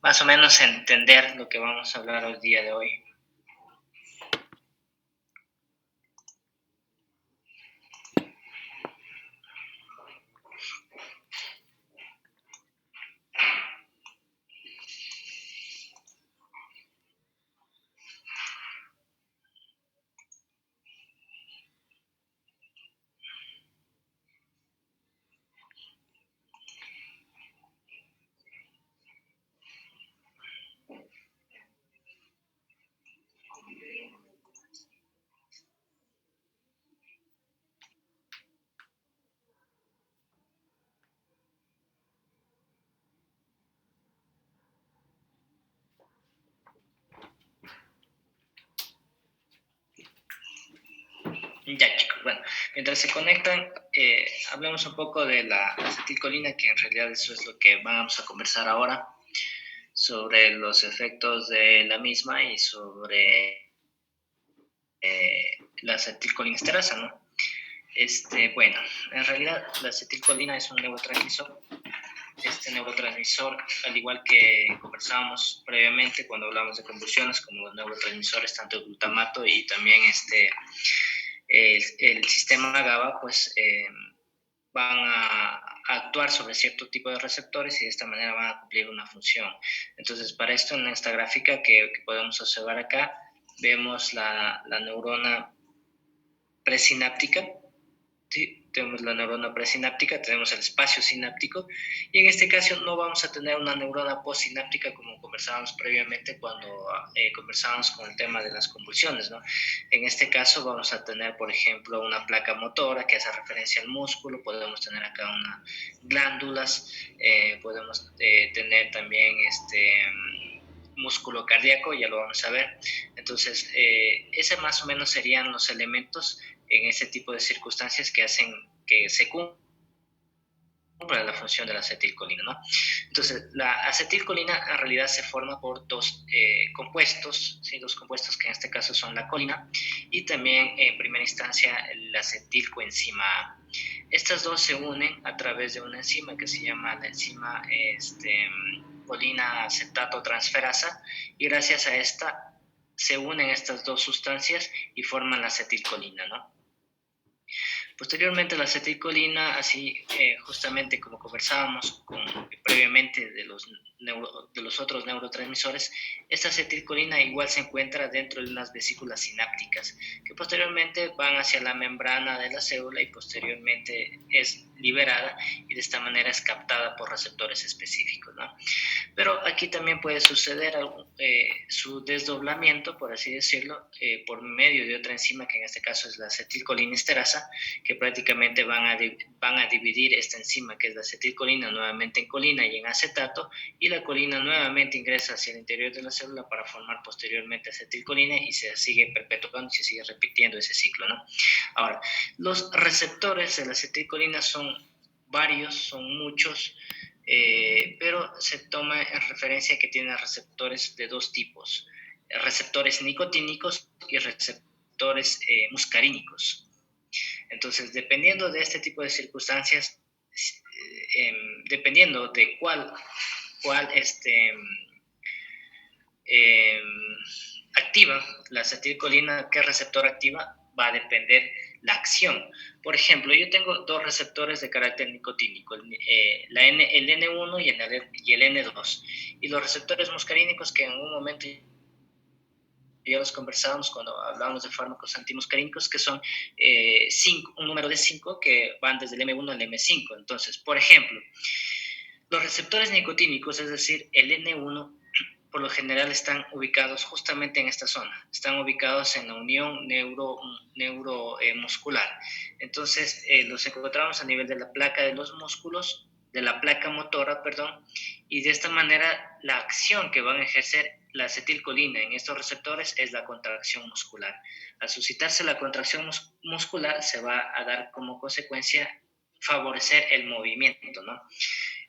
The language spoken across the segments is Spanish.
más o menos entender lo que vamos a hablar el día de hoy. Ya, chicos, bueno, mientras se conectan, hablemos un poco de la acetilcolina, que en realidad eso es lo que vamos a conversar ahora, sobre los efectos de la misma y sobre la acetilcolinesterasa, ¿no? Bueno, en realidad la acetilcolina es un neurotransmisor. Este neurotransmisor, al igual que conversábamos previamente cuando hablamos de convulsiones, como los neurotransmisores, tanto el glutamato y también el sistema GABA, pues van a actuar sobre cierto tipo de receptores y de esta manera van a cumplir una función. Entonces, para esto, en esta gráfica que podemos observar acá, vemos la neurona presináptica. ¿Sí? Tenemos la neurona presináptica, tenemos el espacio sináptico, y en este caso no vamos a tener una neurona postsináptica como conversábamos previamente cuando conversábamos con el tema de las convulsiones, ¿no? En este caso vamos a tener, por ejemplo, una placa motora que hace referencia al músculo, podemos tener acá unas glándulas, podemos tener también músculo cardíaco, ya lo vamos a ver. Entonces, ese más o menos serían los elementos en ese tipo de circunstancias que hacen que se cumpla la función de la acetilcolina, ¿no? Entonces, la acetilcolina en realidad se forma por dos compuestos, ¿sí? Dos compuestos que en este caso son la colina y también en primera instancia la acetilcoenzima A. Estas dos se unen a través de una enzima que se llama la enzima colina acetato transferasa, y gracias a esta se unen estas dos sustancias y forman la acetilcolina, ¿no? Posteriormente la acetilcolina, así justamente como conversábamos previamente de los otros neurotransmisores, esta acetilcolina igual se encuentra dentro de unas vesículas sinápticas que posteriormente van hacia la membrana de la célula y posteriormente es liberada y de esta manera es captada por receptores específicos, ¿no? Pero aquí también puede suceder su desdoblamiento, por así decirlo, por medio de otra enzima que en este caso es la acetilcolinesterasa, que prácticamente van a dividir esta enzima que es la acetilcolina nuevamente en colina y en acetato, y la colina nuevamente ingresa hacia el interior de la célula para formar posteriormente acetilcolina y se sigue perpetuando y se sigue repitiendo ese ciclo, ¿no? Ahora, los receptores de la acetilcolina son varios, son muchos, pero se toma en referencia que tiene receptores de dos tipos, receptores nicotínicos y receptores muscarínicos. Entonces, dependiendo de este tipo de circunstancias, dependiendo de cuál activa la acetilcolina, qué receptor activa, va a depender la acción. Por ejemplo, yo tengo dos receptores de carácter nicotínico, el N1 y el N2, y los receptores muscarínicos que en un momento ya los conversábamos cuando hablábamos de fármacos antimuscarínicos, que son un número de 5 que van desde el M1 al M5. Entonces, por ejemplo, los receptores nicotínicos, es decir, el N1, por lo general están ubicados justamente en esta zona, están ubicados en la unión neuromuscular. Entonces, los encontramos a nivel de la placa de los músculos, de la placa motora, perdón, y de esta manera la acción que van a ejercer la acetilcolina en estos receptores es la contracción muscular. Al suscitarse la contracción muscular se va a dar como consecuencia favorecer el movimiento, ¿no?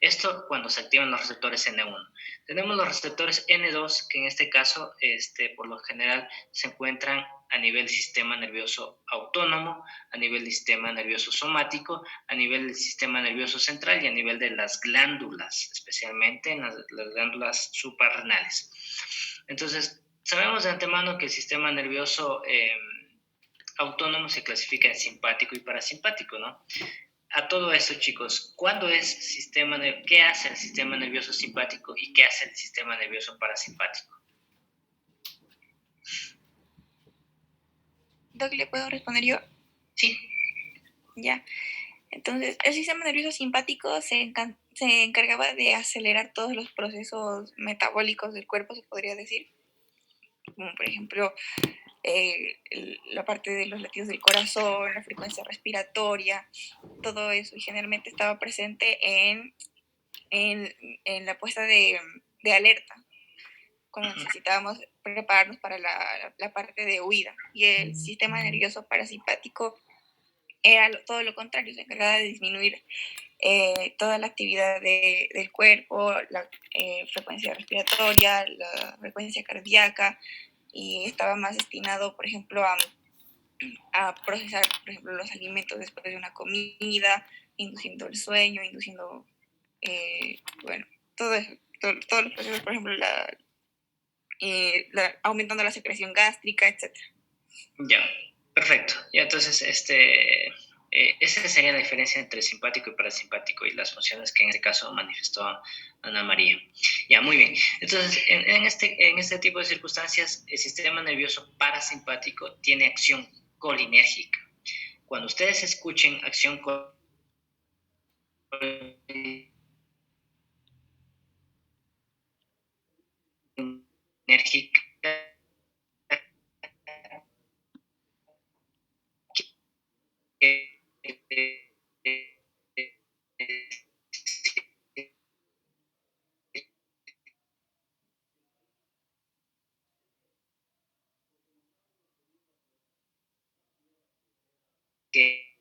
Esto cuando se activan los receptores N1. Tenemos los receptores N2, que en este caso, por lo general, se encuentran a nivel sistema nervioso autónomo, a nivel del sistema nervioso somático, a nivel del sistema nervioso central y a nivel de las glándulas, especialmente en las glándulas suprarrenales. Entonces, sabemos de antemano que el sistema nervioso autónomo se clasifica en simpático y parasimpático, ¿no? A todo esto, chicos, ¿qué hace el sistema nervioso simpático y qué hace el sistema nervioso parasimpático? Doc, ¿le puedo responder yo? Sí. Ya. Entonces, el sistema nervioso simpático se encargaba de acelerar todos los procesos metabólicos del cuerpo, se podría decir. Como por ejemplo, la parte de los latidos del corazón, la frecuencia respiratoria, todo eso. Y generalmente estaba presente en la puesta de alerta, cuando necesitábamos prepararnos para la parte de huida. Y el sistema nervioso parasimpático era todo lo contrario, se encargaba de disminuir toda la actividad del cuerpo, la frecuencia respiratoria, la frecuencia cardíaca, y estaba más destinado, por ejemplo, a procesar, por ejemplo, los alimentos después de una comida, induciendo el sueño, induciendo, bueno, todo eso, todos los procesos, por ejemplo, aumentando la secreción gástrica, etc. Ya, perfecto. Ya, entonces, esa sería la diferencia entre simpático y parasimpático y las funciones que en este caso manifestó Ana María. Ya, muy bien. Entonces, en este tipo de circunstancias, el sistema nervioso parasimpático tiene acción colinérgica. Cuando ustedes escuchen acción colinérgica, que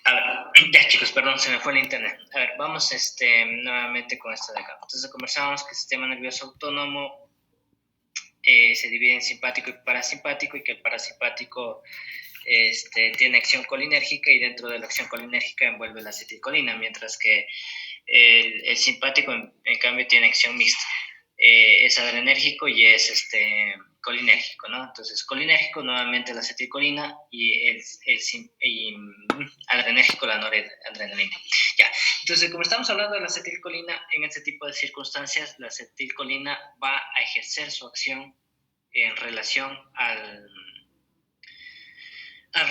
A ver, ya chicos, perdón, se me fue el internet. A ver, vamos nuevamente con esto de acá. Entonces conversábamos que el sistema nervioso autónomo se divide en simpático y parasimpático, y que el parasimpático tiene acción colinérgica, y dentro de la acción colinérgica envuelve la acetilcolina, mientras que el simpático en cambio tiene acción mixta. Es adrenérgico y es colinérgico, ¿no? Entonces, colinérgico nuevamente la acetilcolina, y adrenérgico la noradrenalina. Ya, entonces, como estamos hablando de la acetilcolina, en este tipo de circunstancias, la acetilcolina va a ejercer su acción en relación al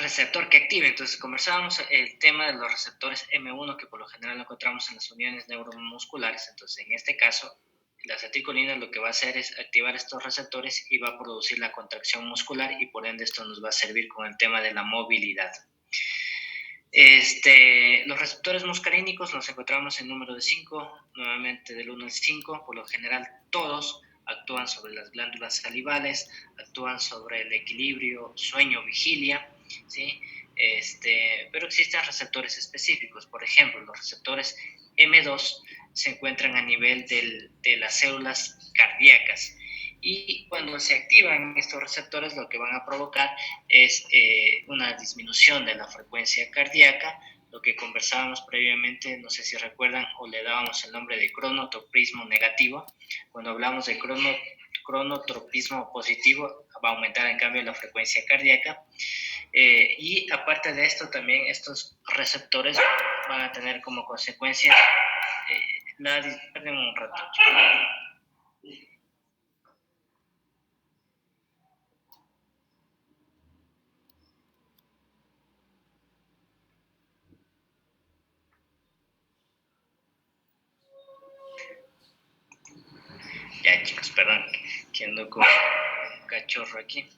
receptor que active. Entonces, conversábamos el tema de los receptores M1, que por lo general lo encontramos en las uniones neuromusculares. Entonces, en este caso, la acetilcolina lo que va a hacer es activar estos receptores y va a producir la contracción muscular, y por ende esto nos va a servir con el tema de la movilidad. Los receptores muscarínicos los encontramos en número de 5, nuevamente del 1 al 5. Por lo general, todos actúan sobre las glándulas salivales, actúan sobre el equilibrio sueño-vigilia, ¿sí? Pero existen receptores específicos. Por ejemplo, los receptores M2 se encuentran a nivel de las células cardíacas, y cuando se activan estos receptores, lo que van a provocar es una disminución de la frecuencia cardíaca, lo que conversábamos previamente, no sé si recuerdan, o le dábamos el nombre de cronotropismo negativo. Cuando hablamos de cronotropismo positivo, va a aumentar en cambio la frecuencia cardíaca. Y aparte de esto, también estos receptores van a tener como consecuencia perdón, un rato. Ya chicos, perdón, que ando con un cachorro aquí.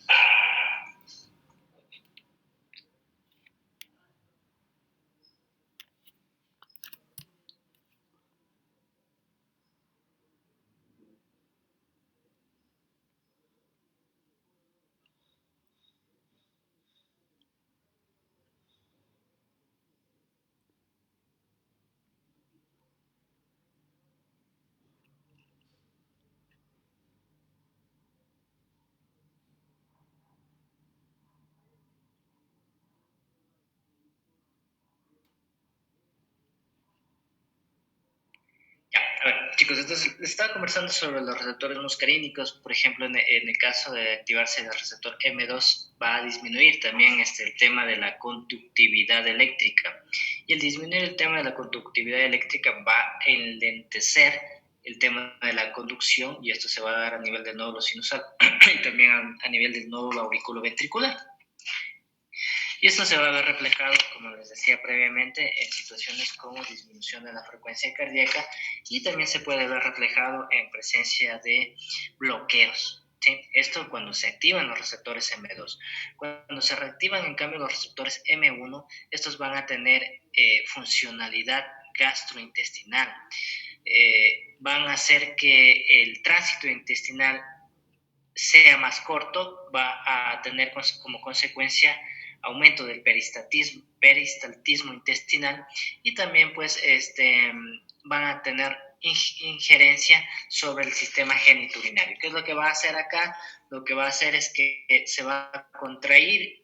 A ver, chicos, entonces les estaba conversando sobre los receptores muscarínicos. Por ejemplo, en el caso de activarse el receptor M2, va a disminuir también el tema de la conductividad eléctrica. Y el disminuir el tema de la conductividad eléctrica va a enlentecer el tema de la conducción, y esto se va a dar a nivel del nódulo sinusal y también a nivel del nódulo auriculoventricular. Y esto se va a ver reflejado, como les decía previamente, en situaciones como disminución de la frecuencia cardíaca, y también se puede ver reflejado en presencia de bloqueos. ¿Sí? Esto cuando se activan los receptores M2. Cuando se reactivan, en cambio, los receptores M1, estos van a tener funcionalidad gastrointestinal. Van a hacer que el tránsito intestinal sea más corto, va a tener como consecuencia aumento del peristaltismo intestinal, y también pues van a tener injerencia sobre el sistema genitourinario. ¿Qué es lo que va a hacer acá? Lo que va a hacer es que se va a contraer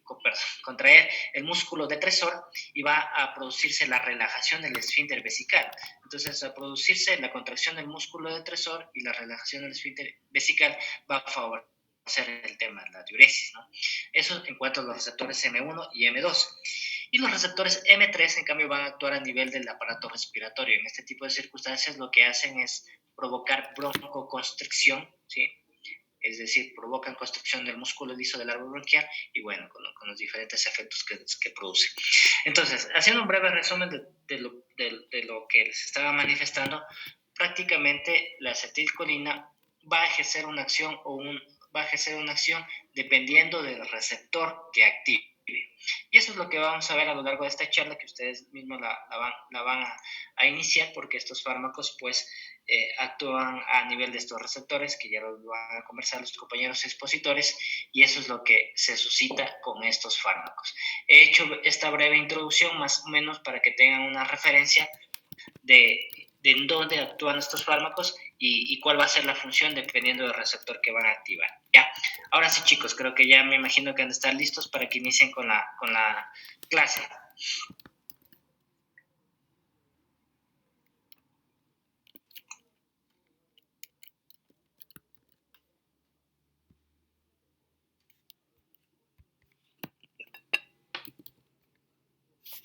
el músculo detresor, y va a producirse la relajación del esfínter vesical. Entonces, al producirse la contracción del músculo detresor y la relajación del esfínter vesical, va a favorecer el tema de la diuresis, ¿no? Eso en cuanto a los receptores M1 y M2. Y los receptores M3, en cambio, van a actuar a nivel del aparato respiratorio. En este tipo de circunstancias, lo que hacen es provocar broncoconstricción, ¿sí? Es decir, provocan constricción del músculo liso del árbol bronquial, y bueno, con los diferentes efectos que produce. Entonces, haciendo un breve resumen de lo que les estaba manifestando, prácticamente la acetilcolina va a ejercer una acción dependiendo del receptor que active. Y eso es lo que vamos a ver a lo largo de esta charla, que ustedes mismos la van a iniciar, porque estos fármacos pues actúan a nivel de estos receptores, que ya lo van a conversar los compañeros expositores, y eso es lo que se suscita con estos fármacos. He hecho esta breve introducción más o menos para que tengan una referencia de en dónde actúan estos fármacos y cuál va a ser la función dependiendo del receptor que van a activar. ¿Ya? Ahora sí, chicos, creo que ya me imagino que han de estar listos para que inicien con la clase.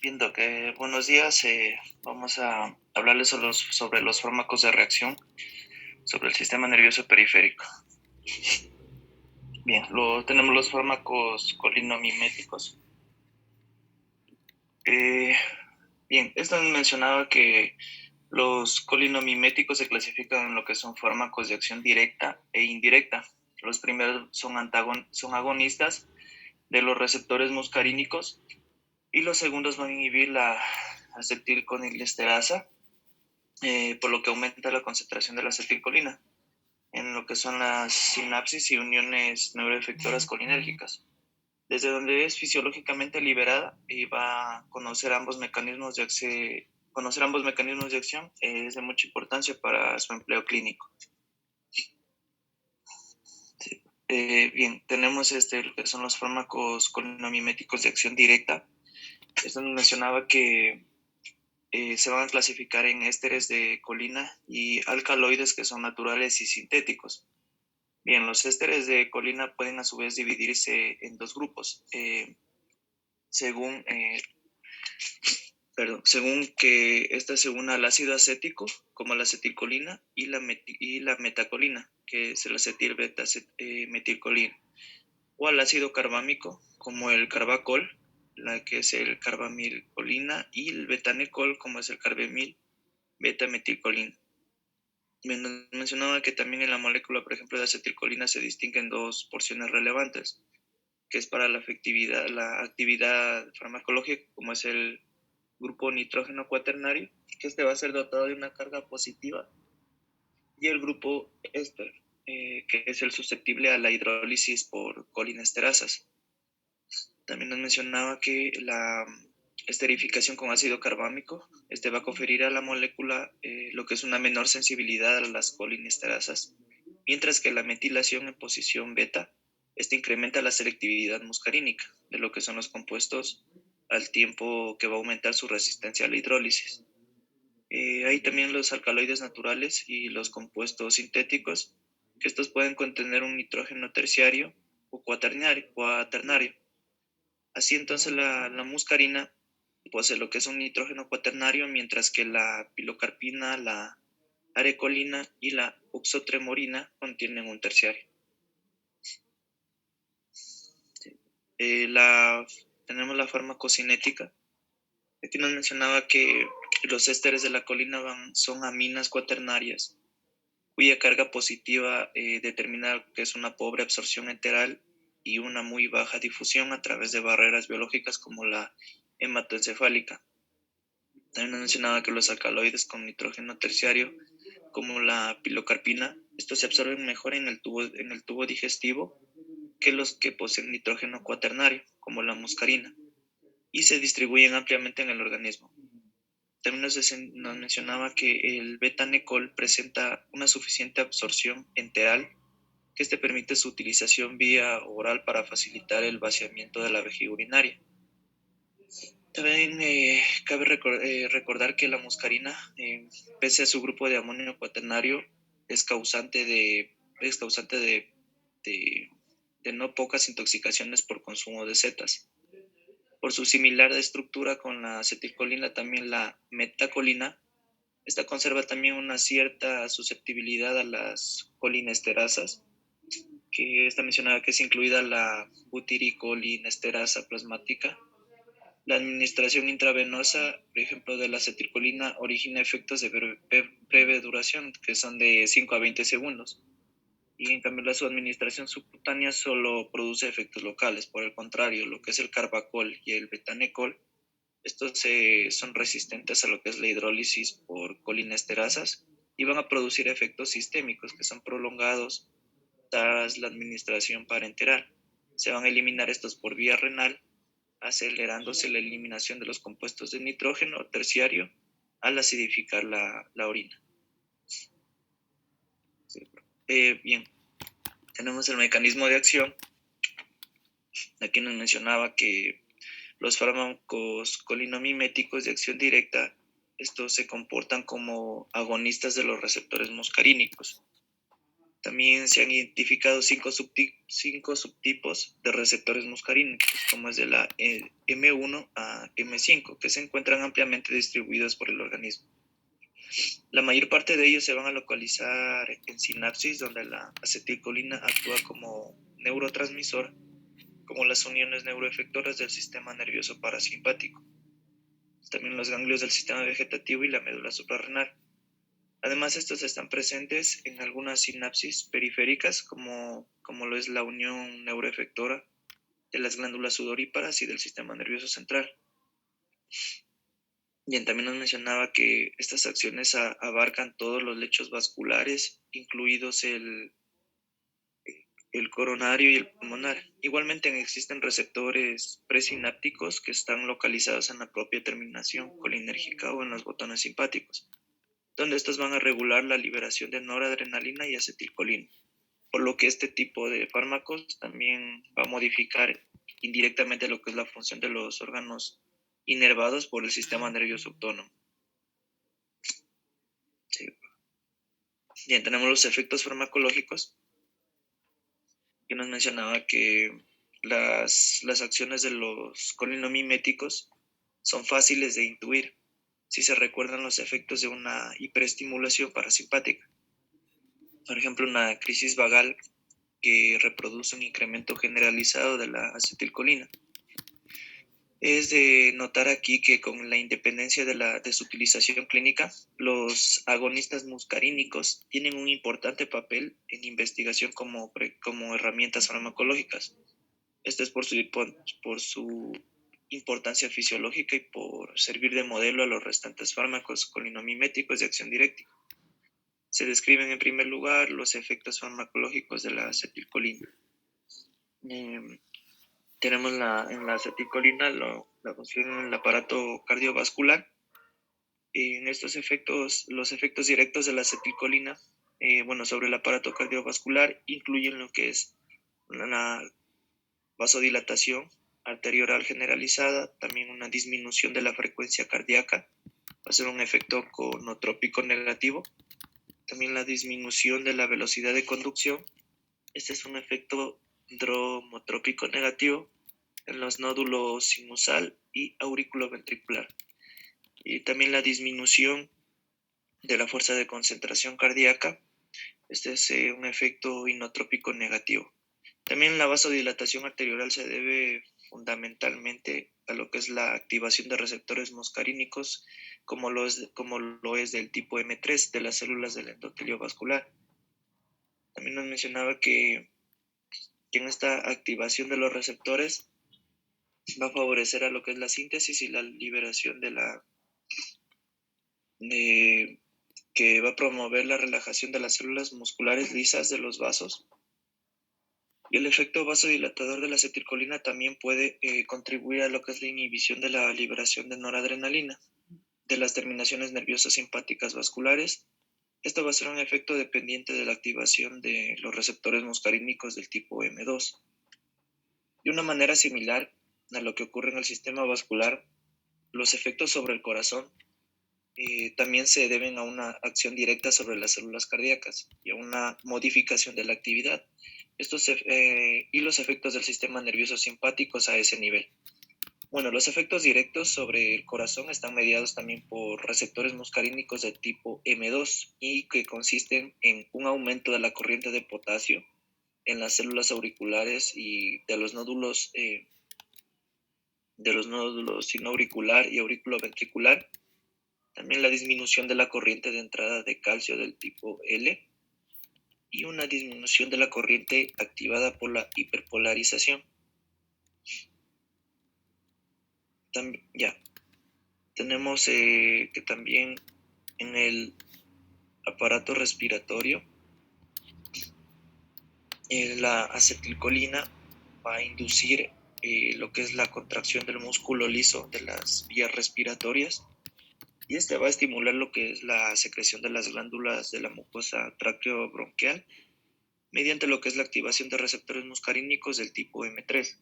Viendo que buenos días, vamos a hablarles sobre los fármacos de reacción, sobre el sistema nervioso periférico. Bien, tenemos los fármacos colinomiméticos. Bien, esto mencionaba que los colinomiméticos se clasifican en lo que son fármacos de acción directa e indirecta. Los primeros son agonistas de los receptores muscarínicos, y los segundos van a inhibir la acetilcolinesterasa, por lo que aumenta la concentración de la acetilcolina en lo que son las sinapsis y uniones neuroefectoras colinérgicas, desde donde es fisiológicamente liberada y va a conocer ambos mecanismos de acción es de mucha importancia para su empleo clínico. Sí. Bien, tenemos lo que son los fármacos colinomiméticos de acción directa. Esto mencionaba que se van a clasificar en ésteres de colina y alcaloides que son naturales y sintéticos. Bien, los ésteres de colina pueden a su vez dividirse en dos grupos, según que esta se una al ácido acético, como la acetilcolina, y la metacolina, que es el acetilbeta-metilcolina, o al ácido carbámico, como el carbacol, la que es el carbamilcolina, y el betanecol, como es el carbamil beta-metilcolina. Mencionaba que también en la molécula, por ejemplo, de acetilcolina se distinguen dos porciones relevantes, que es para la actividad farmacológica, como es el grupo nitrógeno cuaternario, que va a ser dotado de una carga positiva, y el grupo éster, que es el susceptible a la hidrólisis por colinesterasas. También nos mencionaba que la esterificación con ácido carbámico va a conferir a la molécula lo que es una menor sensibilidad a las colinesterasas, mientras que la metilación en posición beta incrementa la selectividad muscarínica de lo que son los compuestos, al tiempo que va a aumentar su resistencia a la hidrólisis. Hay también los alcaloides naturales y los compuestos sintéticos, que estos pueden contener un nitrógeno terciario o cuaternario. Así entonces la muscarina posee lo que es un nitrógeno cuaternario, mientras que la pilocarpina, la arecolina y la oxotremorina contienen un terciario. Tenemos la farmacocinética. Aquí nos mencionaba que los ésteres de la colina son aminas cuaternarias, cuya carga positiva determina que es una pobre absorción enteral y una muy baja difusión a través de barreras biológicas como la hematoencefálica. También nos mencionaba que los alcaloides con nitrógeno terciario, como la pilocarpina, estos se absorben mejor en el tubo digestivo que los que poseen nitrógeno cuaternario, como la muscarina, y se distribuyen ampliamente en el organismo. También nos mencionaba que el betanecol presenta una suficiente absorción enteral, que permite su utilización vía oral para facilitar el vaciamiento de la vejiga urinaria. También cabe recordar que la muscarina, pese a su grupo de amonio cuaternario, es causante de no pocas intoxicaciones por consumo de setas. Por su similar estructura con la acetilcolina, también la metacolina, esta conserva también una cierta susceptibilidad a las colinesterasas, que está mencionada que es incluida la butiricolinesterasa plasmática. La administración intravenosa, por ejemplo, de la acetilcolina origina efectos de breve duración, que son de 5 a 20 segundos. y en cambio su administración subcutánea solo produce efectos locales. Por el contrario, lo que es el carbacol y el betanecol, estos son resistentes a lo que es la hidrólisis por colinesterasas y van a producir efectos sistémicos que son prolongados tras la administración parenteral. Se van a eliminar estos por vía renal, acelerándose la eliminación de los compuestos de nitrógeno terciario al acidificar la orina. Bien, tenemos el mecanismo de acción. Aquí nos mencionaba que los fármacos colinamiméticos de acción directa, estos se comportan como agonistas de los receptores muscarínicos. También se han identificado cinco subtipos de receptores muscarínicos, como es de la M1 a M5, que se encuentran ampliamente distribuidos por el organismo. La mayor parte de ellos se van a localizar en sinapsis, donde la acetilcolina actúa como neurotransmisor, como las uniones neuroefectoras del sistema nervioso parasimpático, también los ganglios del sistema vegetativo y la médula suprarrenal. Además, estos están presentes en algunas sinapsis periféricas, como lo es la unión neuroefectora de las glándulas sudoríparas y del sistema nervioso central. Bien, también nos mencionaba que estas acciones abarcan todos los lechos vasculares, incluidos el coronario y el pulmonar. Igualmente existen receptores presinápticos que están localizados en la propia terminación colinérgica o en los botones simpáticos, donde estos van a regular la liberación de noradrenalina y acetilcolina, por lo que este tipo de fármacos también va a modificar indirectamente lo que es la función de los órganos inervados por el sistema nervioso autónomo. Sí. Bien, tenemos los efectos farmacológicos, que nos mencionaba que las acciones de los colinamiméticos son fáciles de intuir si se recuerdan los efectos de una hiperestimulación parasimpática. Por ejemplo, una crisis vagal que reproduce un incremento generalizado de la acetilcolina. Es de notar aquí que con la independencia de su utilización clínica, los agonistas muscarínicos tienen un importante papel en investigación como herramientas farmacológicas. Esto es por su importancia fisiológica y por servir de modelo a los restantes fármacos colinamiméticos de acción directa. Se describen en primer lugar los efectos farmacológicos de la acetilcolina. Tenemos en la acetilcolina la función en el aparato cardiovascular. En estos efectos, los efectos directos de la acetilcolina, sobre el aparato cardiovascular incluyen lo que es una vasodilatación arterioral generalizada, también una disminución de la frecuencia cardíaca, va a ser un efecto conotrópico negativo, también la disminución de la velocidad de conducción. Este es un efecto dromotrópico negativo en los nódulos sinusal y auriculoventricular. Y también la disminución de la fuerza de concentración cardíaca. Este es un efecto inotrópico negativo. También la vasodilatación arterioral se debe fundamentalmente a lo que es la activación de receptores muscarínicos, como lo es del tipo M3 de las células del endotelio vascular. También nos mencionaba que en esta activación de los receptores va a favorecer a lo que es la síntesis y la liberación que va a promover la relajación de las células musculares lisas de los vasos. Y el efecto vasodilatador de la acetilcolina también puede contribuir a lo que es la inhibición de la liberación de noradrenalina de las terminaciones nerviosas simpáticas vasculares. Esto va a ser un efecto dependiente de la activación de los receptores muscarínicos del tipo M2. De una manera similar a lo que ocurre en el sistema vascular, los efectos sobre el corazón también se deben a una acción directa sobre las células cardíacas y a una modificación de la actividad. Y los efectos del sistema nervioso simpáticos a ese nivel. Bueno, los efectos directos sobre el corazón están mediados también por receptores muscarínicos de tipo M2 y que consisten en un aumento de la corriente de potasio en las células auriculares y de los nódulos sinoauricular y auriculoventricular. También la disminución de la corriente de entrada de calcio del tipo L y una disminución de la corriente activada por la hiperpolarización. Tenemos que también en el aparato respiratorio, la acetilcolina va a inducir lo que es la contracción del músculo liso de las vías respiratorias, y este va a estimular lo que es la secreción de las glándulas de la mucosa tráqueo-bronquial mediante lo que es la activación de receptores muscarínicos del tipo M3.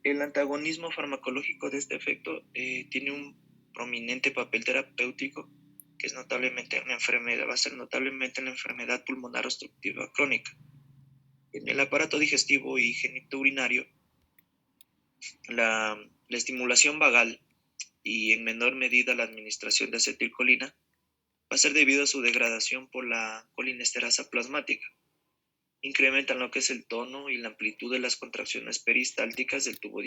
El antagonismo farmacológico de este efecto tiene un prominente papel terapéutico que es notablemente en la enfermedad, va a ser notablemente en la enfermedad pulmonar obstructiva crónica. En el aparato digestivo y genitourinario, la estimulación vagal y en menor medida la administración de acetilcolina va a ser debido a su degradación por la colinesterasa plasmática. Incrementan lo que es el tono y la amplitud de las contracciones peristálticas del tubo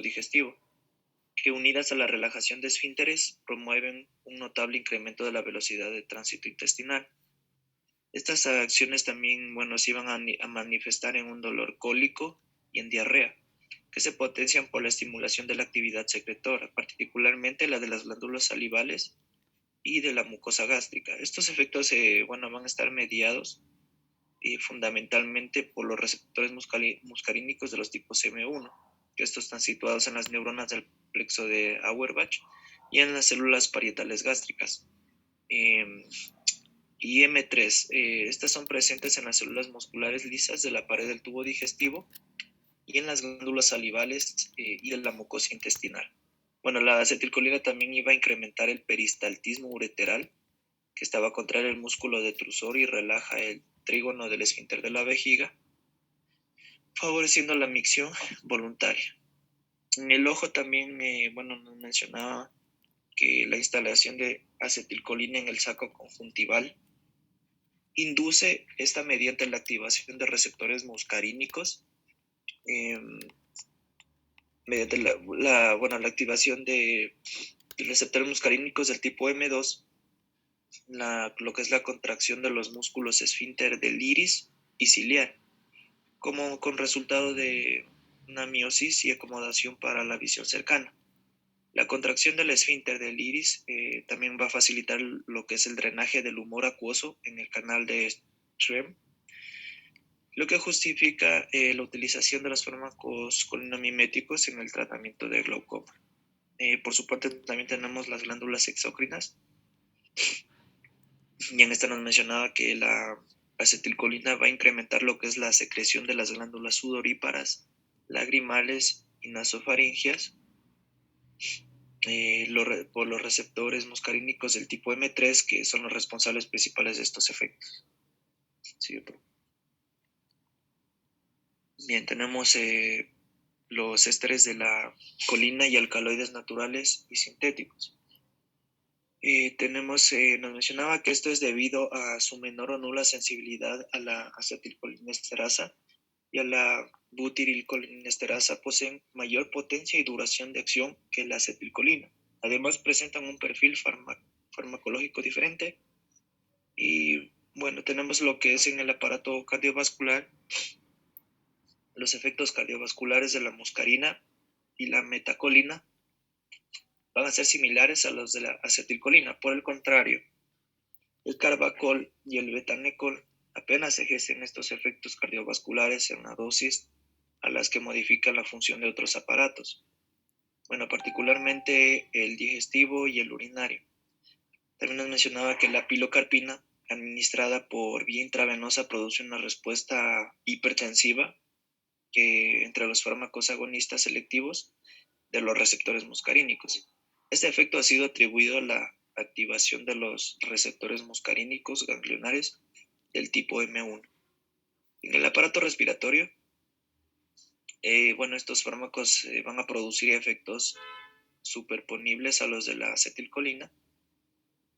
digestivo, que unidas a la relajación de esfínteres promueven un notable incremento de la velocidad de tránsito intestinal. Estas acciones también, se iban a manifestar en un dolor cólico y en diarrea, que se potencian por la estimulación de la actividad secretora, particularmente la de las glándulas salivales y de la mucosa gástrica. Estos efectos van a estar mediados fundamentalmente por los receptores muscarínicos de los tipos M1, que estos están situados en las neuronas del plexo de Auerbach y en las células parietales gástricas. Y M3, estas son presentes en las células musculares lisas de la pared del tubo digestivo y en las glándulas salivales y en la mucosa intestinal. La acetilcolina también iba a incrementar el peristaltismo ureteral, que estaba a contraer el músculo detrusor y relaja el trígono del esfínter de la vejiga, favoreciendo la micción voluntaria. En el ojo también nos mencionaba que la instalación de acetilcolina en el saco conjuntival induce esta mediante la activación de receptores muscarínicos, mediante la activación de receptores muscarínicos del tipo M2, lo que es la contracción de los músculos esfínter del iris y ciliar, como con resultado de una miosis y acomodación para la visión cercana. La contracción del esfínter del iris también va a facilitar lo que es el drenaje del humor acuoso en el canal de Schremm, lo que justifica la utilización de los fármacos colinamiméticos en el tratamiento de glaucoma. Por su parte, también tenemos las glándulas exócrinas, y en esta nos mencionaba que la acetilcolina va a incrementar lo que es la secreción de las glándulas sudoríparas, lagrimales y nasofaringias por los receptores muscarínicos del tipo M3, que son los responsables principales de estos efectos. Sí, bien, tenemos los ésteres de la colina y alcaloides naturales y sintéticos. Nos mencionaba que esto es debido a su menor o nula sensibilidad a la acetilcolinesterasa y a la butirilcolinesterasa. Poseen mayor potencia y duración de acción que la acetilcolina. Además, presentan un perfil farmacológico diferente. Y tenemos lo que es en el aparato cardiovascular, los efectos cardiovasculares de la muscarina y la metacolina van a ser similares a los de la acetilcolina. Por el contrario, el carbacol y el betanecol apenas ejercen estos efectos cardiovasculares en la dosis a las que modifican la función de otros aparatos. Particularmente el digestivo y el urinario. También nos mencionaba que la pilocarpina, administrada por vía intravenosa, produce una respuesta hipertensiva que entre los fármacos agonistas selectivos de los receptores muscarínicos. Este efecto ha sido atribuido a la activación de los receptores muscarínicos ganglionares del tipo M1. En el aparato respiratorio, estos fármacos van a producir efectos superponibles a los de la acetilcolina.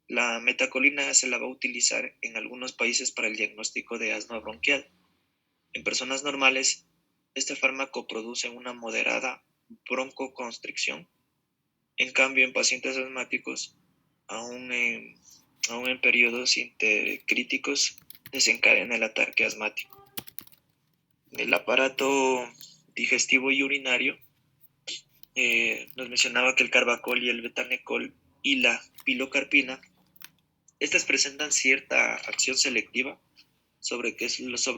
La metacolina se la va a utilizar en algunos países para el diagnóstico de asma bronquial. En personas normales, este fármaco produce una moderada broncoconstricción. En cambio, en pacientes asmáticos, aún en periodos intercríticos, desencadena el ataque asmático. El aparato digestivo y urinario nos mencionaba que el carbacol y el betanecol y la pilocarpina, estas presentan cierta acción selectiva sobre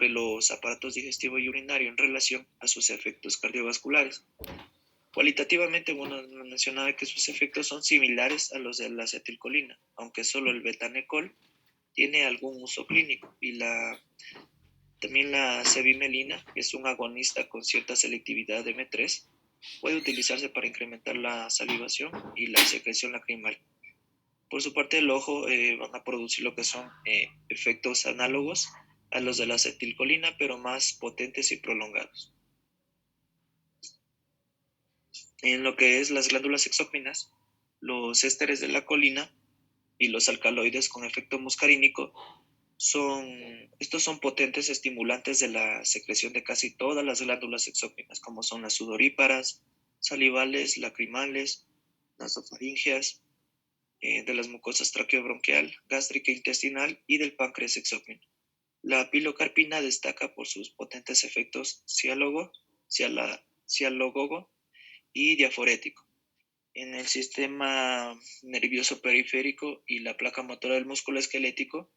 los aparatos digestivo y urinario en relación a sus efectos cardiovasculares. Cualitativamente, bueno, mencionaba que sus efectos son similares a los de la acetilcolina, aunque solo el betanecol tiene algún uso clínico y también la cevimelina, que es un agonista con cierta selectividad de M3, puede utilizarse para incrementar la salivación y la secreción lacrimal. Por su parte, el ojo van a producir lo que son efectos análogos a los de la acetilcolina, pero más potentes y prolongados. En lo que es las glándulas exócrinas, los ésteres de la colina y los alcaloides con efecto muscarínico estos son potentes estimulantes de la secreción de casi todas las glándulas exócrinas, como son las sudoríparas, salivales, lacrimales, nasofaríngeas, de las mucosas traqueobronquial, gástrica, intestinal y del páncreas exócrino. La pilocarpina destaca por sus potentes efectos cialogogo y diaforético en el sistema nervioso periférico y la placa motora del músculo esquelético,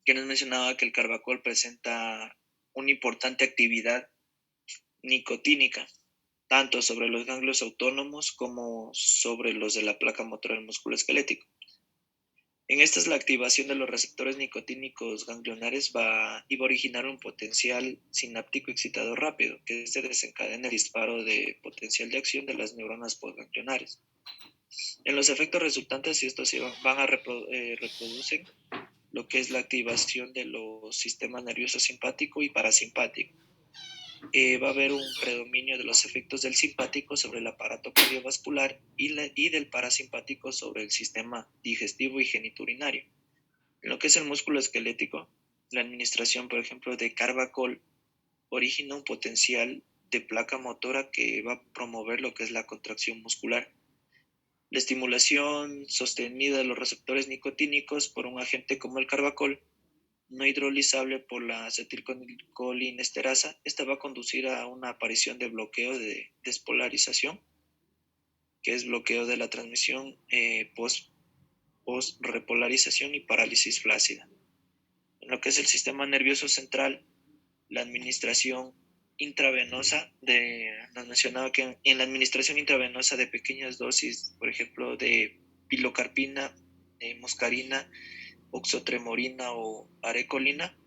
que nos mencionaba que el carbacol presenta una importante actividad nicotínica, tanto sobre los ganglios autónomos como sobre los de la placa motora del músculo esquelético. En esta es la activación de los receptores nicotínicos ganglionares iba a originar un potencial sináptico excitado rápido, que se desencadena el disparo de potencial de acción de las neuronas postganglionares. En los efectos resultantes, si estos van a reproducen lo que es la activación de los sistemas nervioso simpático y parasimpático. Va a haber un predominio de los efectos del simpático sobre el aparato cardiovascular y del parasimpático sobre el sistema digestivo y geniturinario. En lo que es el músculo esquelético, la administración, por ejemplo, de carbacol origina un potencial de placa motora que va a promover lo que es la contracción muscular. La estimulación sostenida de los receptores nicotínicos por un agente como el carbacol no hidrolizable por la acetilcolinesterasa, esta va a conducir a una aparición de bloqueo de despolarización, que es bloqueo de la transmisión post-repolarización y parálisis flácida. En lo que es el sistema nervioso central, la administración intravenosa nos mencionaba que en la administración intravenosa de pequeñas dosis, por ejemplo, de pilocarpina, muscarina, oxotremorina o arecolina,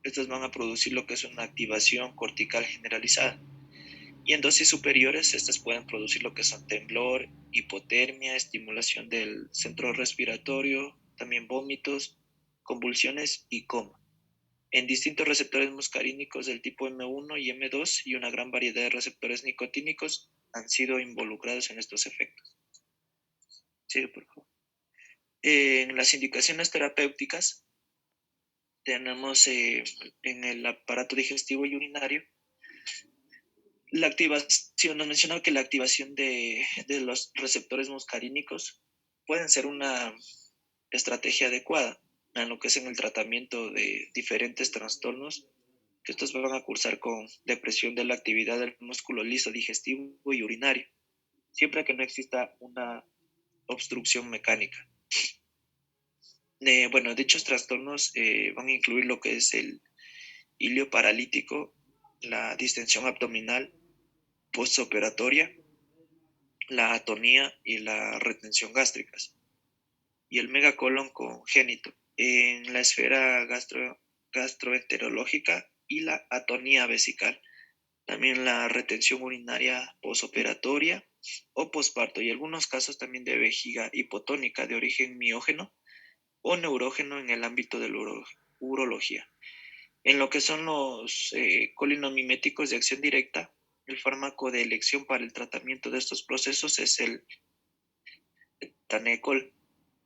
estas van a producir lo que es una activación cortical generalizada. Y en dosis superiores, estas pueden producir lo que son temblor, hipotermia, estimulación del centro respiratorio, también vómitos, convulsiones y coma. En distintos receptores muscarínicos del tipo M1 y M2 y una gran variedad de receptores nicotínicos han sido involucrados en estos efectos. Sigue, por favor. En las indicaciones terapéuticas tenemos en el aparato digestivo y urinario la activación, nos mencionaba que la activación de los receptores muscarínicos pueden ser una estrategia adecuada en lo que es en el tratamiento de diferentes trastornos que estos van a cursar con depresión de la actividad del músculo liso digestivo y urinario, siempre que no exista una obstrucción mecánica. Dichos trastornos van a incluir lo que es el hilio paralítico, la distensión abdominal postoperatoria, la atonía y la retención gástricas, y el megacolon congénito en la esfera gastroenterológica y la atonía vesical. También la retención urinaria posoperatoria o posparto y algunos casos también de vejiga hipotónica de origen miógeno o neurógeno en el ámbito de la urología. En lo que son los colinomiméticos de acción directa, el fármaco de elección para el tratamiento de estos procesos es el betanecol.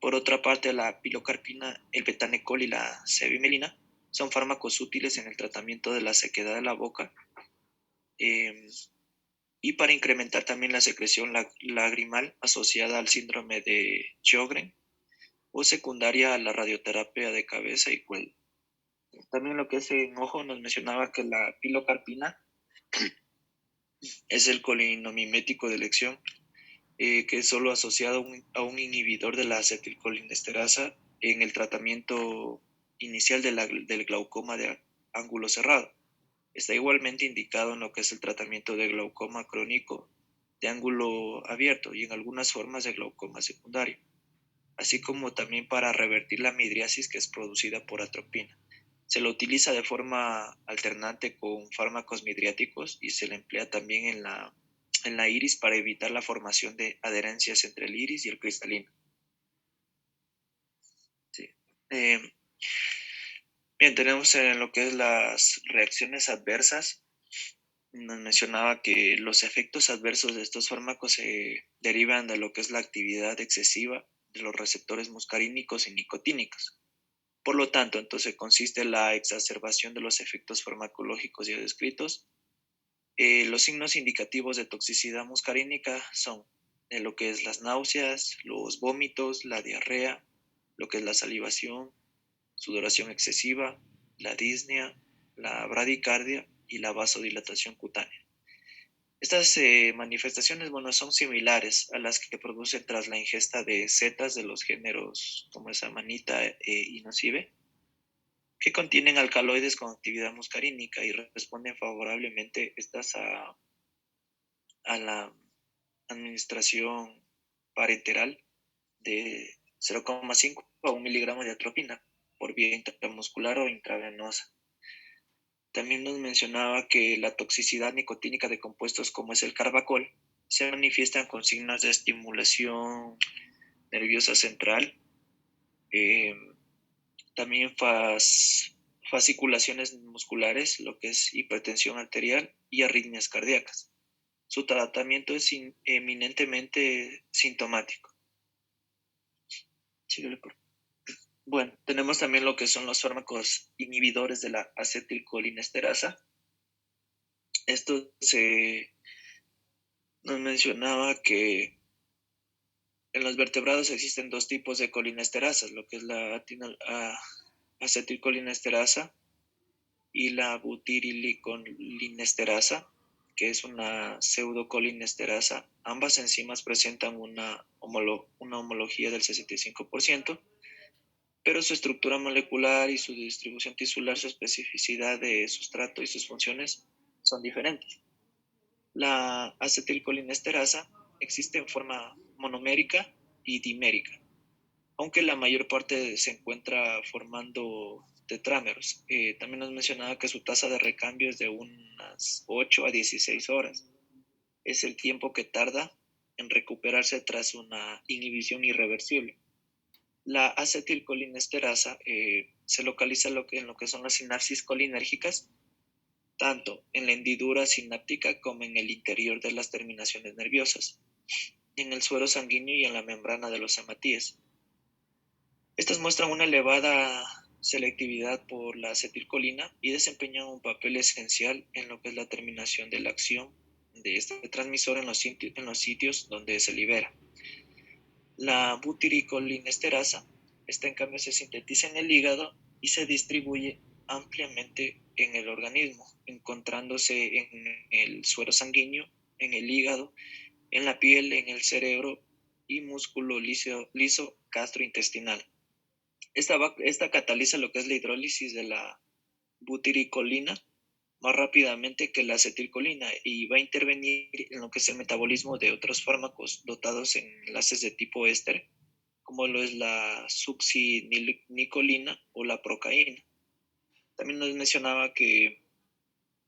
Por otra parte, la pilocarpina, el betanecol y la cevimelina son fármacos útiles en el tratamiento de la sequedad de la boca y para incrementar también la secreción lagrimal asociada al síndrome de Sjögren o secundaria a la radioterapia de cabeza y cuello. También lo que es en ojo nos mencionaba que la pilocarpina es el colinomimético de elección que es solo asociado a un inhibidor de la acetilcolinesterasa en el tratamiento inicial del glaucoma de ángulo cerrado. Está igualmente indicado en lo que es el tratamiento de glaucoma crónico de ángulo abierto y en algunas formas de glaucoma secundario, así como también para revertir la midriasis que es producida por atropina. Se lo utiliza de forma alternante con fármacos midriáticos y se le emplea también en la iris para evitar la formación de adherencias entre el iris y el cristalino. Sí. Bien, tenemos en lo que es las reacciones adversas. Nos mencionaba que los efectos adversos de estos fármacos se derivan de lo que es la actividad excesiva de los receptores muscarínicos y nicotínicos. Por lo tanto, entonces consiste en la exacerbación de los efectos farmacológicos ya descritos. Los signos indicativos de toxicidad muscarínica son lo que es las náuseas, los vómitos, la diarrea, lo que es la salivación, sudoración excesiva, la disnea, la bradicardia y la vasodilatación cutánea. Estas manifestaciones, bueno, son similares a las que producen tras la ingesta de setas de los géneros como es amanita y nocive, que contienen alcaloides con actividad muscarínica y responden favorablemente estas a la administración parenteral de 0,5 a 1 miligramo de atropina por vía intramuscular o intravenosa. También nos mencionaba que la toxicidad nicotínica de compuestos como es el carbacol se manifiestan con signos de estimulación nerviosa central, también fasciculaciones musculares, lo que es hipertensión arterial y arritmias cardíacas. Su tratamiento es eminentemente sintomático. Bueno, tenemos también lo que son los fármacos inhibidores de la acetilcolinesterasa. Esto nos mencionaba que en los vertebrados existen dos tipos de colinesterasas, lo que es la acetilcolinesterasa y la butirilicolesterasa, que es una pseudocolinesterasa. Ambas enzimas presentan una homología del 65%, pero su estructura molecular y su distribución tisular, su especificidad de sustrato y sus funciones son diferentes. La acetilcolinesterasa existe en forma monomérica y dimérica, aunque la mayor parte se encuentra formando tetrámeros. También nos mencionaba que su tasa de recambio es de unas 8 a 16 horas. Es el tiempo que tarda en recuperarse tras una inhibición irreversible. La acetilcolinesterasa se localiza en lo que son las sinapsis colinérgicas, tanto en la hendidura sináptica como en el interior de las terminaciones nerviosas, en el suero sanguíneo y en la membrana de los hematíes. Estas muestran una elevada selectividad por la acetilcolina y desempeñan un papel esencial en lo que es la terminación de la acción de este transmisor en los sitios donde se libera. La butiricolinesterasa, esta en cambio se sintetiza en el hígado y se distribuye ampliamente en el organismo, encontrándose en el suero sanguíneo, en el hígado, en la piel, en el cerebro y músculo liso gastrointestinal. Esta cataliza lo que es la hidrólisis de la butiricolina más rápidamente que la acetilcolina y va a intervenir en lo que es el metabolismo de otros fármacos dotados en enlaces de tipo éster, como lo es la succinicolina o la procaína. También nos mencionaba que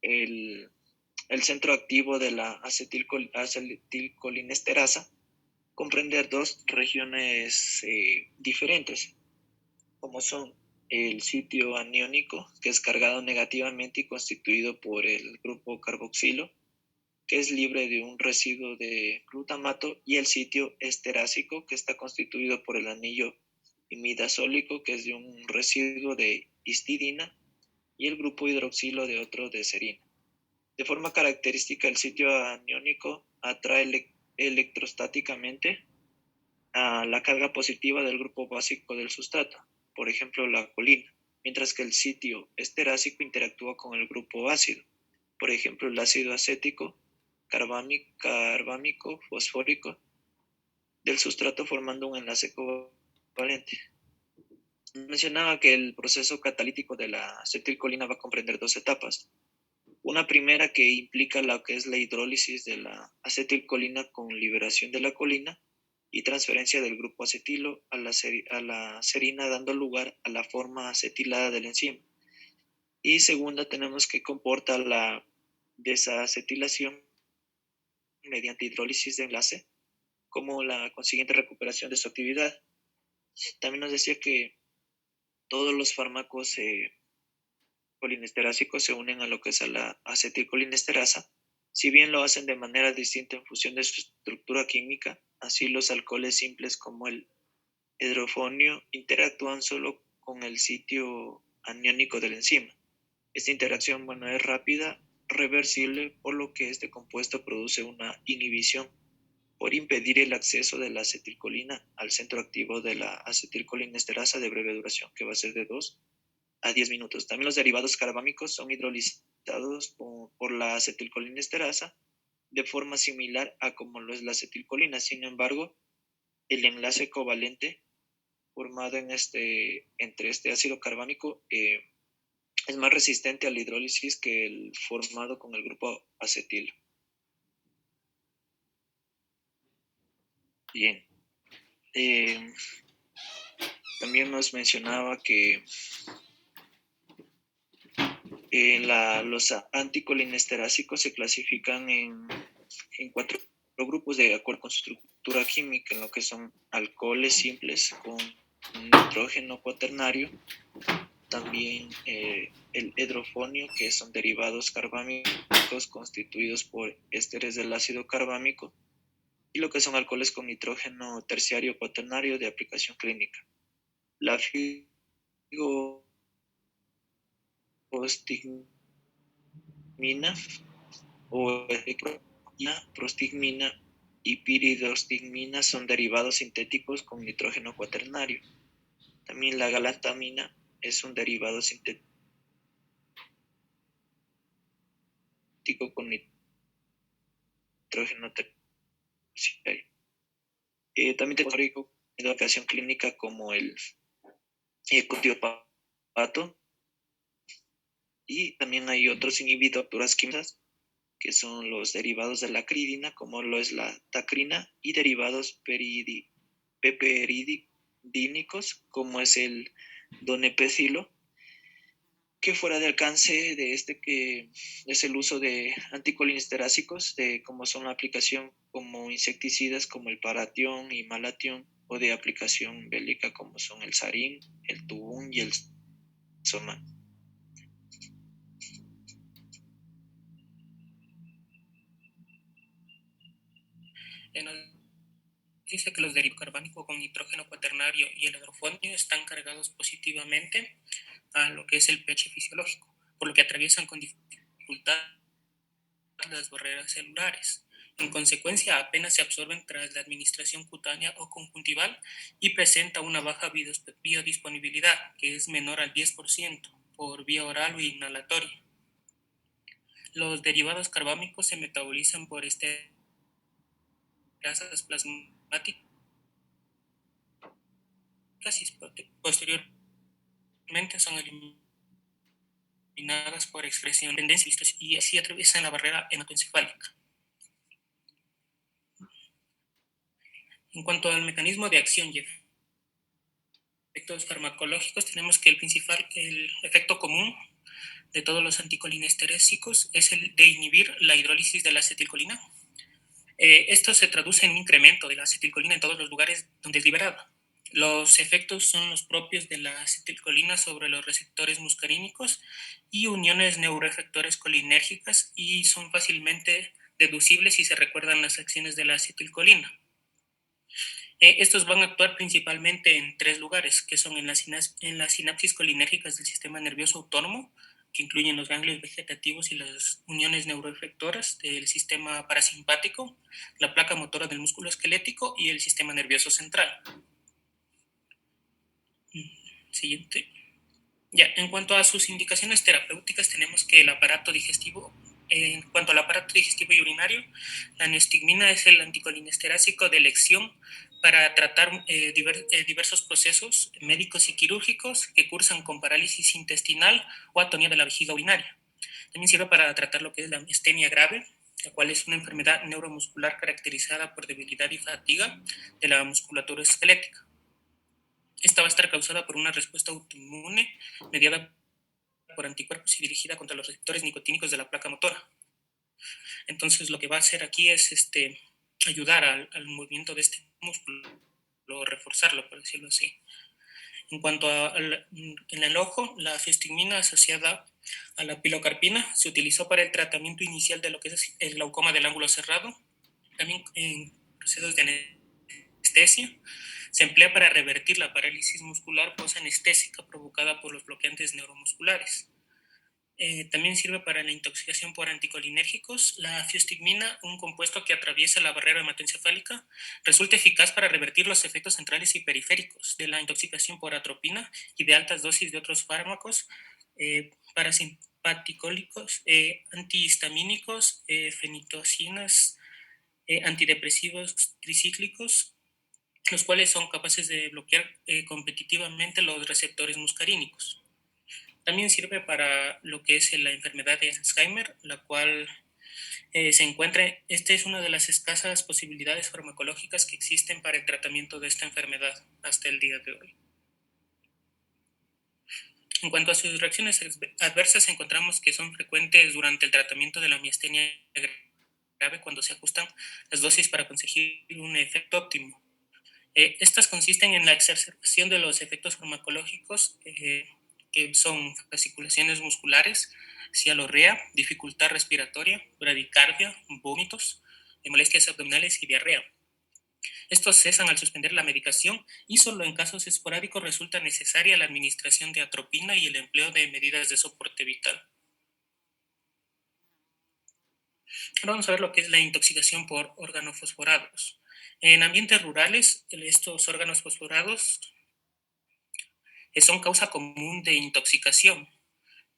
el centro activo de la acetilcolinesterasa comprende dos regiones diferentes, como son el sitio aniónico, que es cargado negativamente y constituido por el grupo carboxilo, que es libre de un residuo de glutamato, y el sitio esterásico, que está constituido por el anillo imidazólico, que es de un residuo de histidina, y el grupo hidroxilo de otro de serina. De forma característica, el sitio aniónico atrae electrostáticamente a la carga positiva del grupo básico del sustrato, por ejemplo la colina, mientras que el sitio esterásico interactúa con el grupo ácido. Por ejemplo, el ácido acético, carbámico, fosfórico, del sustrato formando un enlace covalente. Mencionaba que el proceso catalítico de la acetilcolina va a comprender dos etapas. Una primera que implica lo que es la hidrólisis de la acetilcolina con liberación de la colina y transferencia del grupo acetilo a la serina, dando lugar a la forma acetilada del enzima. Y segunda tenemos que comporta la desacetilación mediante hidrólisis de enlace, como la consiguiente recuperación de su actividad. También nos decía que todos los fármacos colinesterásicos se unen a lo que es a la acetilcolinesterasa, si bien lo hacen de manera distinta en función de su estructura química, así los alcoholes simples como el hidrofonio interactúan solo con el sitio aniónico del enzima. Esta interacción, es rápida, reversible, por lo que este compuesto produce una inhibición por impedir el acceso de la acetilcolina al centro activo de la acetilcolinesterasa de breve duración, que va a ser de 2 a 10 minutos. También los derivados carbámicos son hidrolizados por la acetilcolinesterasa de forma similar a como lo es la acetilcolina. Sin embargo, el enlace covalente formado entre este ácido carbámico es más resistente a la hidrólisis que el formado con el grupo acetilo. Bien. También nos mencionaba que los anticolinesterácicos se clasifican en 4 grupos de acuerdo con su estructura química, en lo que son alcoholes simples con nitrógeno cuaternario, también el hidrofonio, que son derivados carbámicos constituidos por ésteres del ácido carbámico, y lo que son alcoholes con nitrógeno terciario cuaternario de aplicación clínica. La figostigmina o prostigmina y piridostigmina son derivados sintéticos con nitrógeno cuaternario. También la galantamina es un derivado sintético con nitrógeno terciario. También tenemos de aplicación clínica como el cotiopato, y también hay otros inhibidores químicas que son los derivados de la acridina, como lo es la tacrina, y derivados peperidínicos, como es el donepecilo, que fuera de alcance de que es el uso de anticolinesterácicos, como son la aplicación como insecticidas como el paratión y malatión, o de aplicación bélica como son el sarín, el tubún y el soman. Nos dice que los derivados carbánicos con nitrógeno cuaternario y el hidrofonio están cargados positivamente a lo que es el pH fisiológico, por lo que atraviesan con dificultad las barreras celulares. En consecuencia, apenas se absorben tras la administración cutánea o conjuntival y presenta una baja biodisponibilidad, que es menor al 10% por vía oral o inhalatoria. Los derivados carbámicos se metabolizan por esterasas plasmáticas y posteriormente son eliminadas por expresión de tendencia y así atraviesan la barrera hematoencefálica. En cuanto al mecanismo de acción y efectos farmacológicos, tenemos que el efecto común de todos los anticolinesterésicos es el de inhibir la hidrólisis de la acetilcolina. Esto se traduce en un incremento de la acetilcolina en todos los lugares donde es liberada. Los efectos son los propios de la acetilcolina sobre los receptores muscarínicos y uniones neuroefectores colinérgicas, y son fácilmente deducibles si se recuerdan las acciones de la acetilcolina. Estos van a actuar principalmente en 3 lugares, que son en las sinapsis colinérgicas del sistema nervioso autónomo, que incluyen los ganglios vegetativos y las uniones neuroefectoras del sistema parasimpático, la placa motora del músculo esquelético y el sistema nervioso central. Siguiente. Ya, en cuanto a sus indicaciones terapéuticas, tenemos que el aparato digestivo, en cuanto al aparato digestivo y urinario, la neostigmina es el anticolinesterásico de elección para tratar diversos procesos médicos y quirúrgicos que cursan con parálisis intestinal o atonía de la vejiga urinaria. También sirve para tratar lo que es la miastenia grave, la cual es una enfermedad neuromuscular caracterizada por debilidad y fatiga de la musculatura esquelética. Esta va a estar causada por una respuesta autoinmune mediada por anticuerpos y dirigida contra los receptores nicotínicos de la placa motora. Entonces, lo que va a hacer aquí es ayudar al movimiento de este músculo, o reforzarlo, por decirlo así. En cuanto en el ojo, la festigmina asociada a la pilocarpina se utilizó para el tratamiento inicial de lo que es el glaucoma del ángulo cerrado. También en procesos de anestesia se emplea para revertir la parálisis muscular posanestésica provocada por los bloqueantes neuromusculares. También sirve para la intoxicación por anticolinérgicos. La fiostigmina, un compuesto que atraviesa la barrera hematoencefálica, resulta eficaz para revertir los efectos centrales y periféricos de la intoxicación por atropina y de altas dosis de otros fármacos parasimpaticólicos, antihistamínicos, fenitocinas, antidepresivos tricíclicos, los cuales son capaces de bloquear competitivamente los receptores muscarínicos. También sirve para lo que es la enfermedad de Alzheimer, la cual se encuentra, esta es una de las escasas posibilidades farmacológicas que existen para el tratamiento de esta enfermedad hasta el día de hoy. En cuanto a sus reacciones adversas, encontramos que son frecuentes durante el tratamiento de la miastenia grave cuando se ajustan las dosis para conseguir un efecto óptimo. Estas consisten en la exacerbación de los efectos farmacológicos que son fasciculaciones musculares, cialorrea, dificultad respiratoria, bradicardia, vómitos, molestias abdominales y diarrea. Estos cesan al suspender la medicación y solo en casos esporádicos resulta necesaria la administración de atropina y el empleo de medidas de soporte vital. Ahora vamos a ver lo que es la intoxicación por organofosforados. En ambientes rurales, estos órganos fosforados son causa común de intoxicación,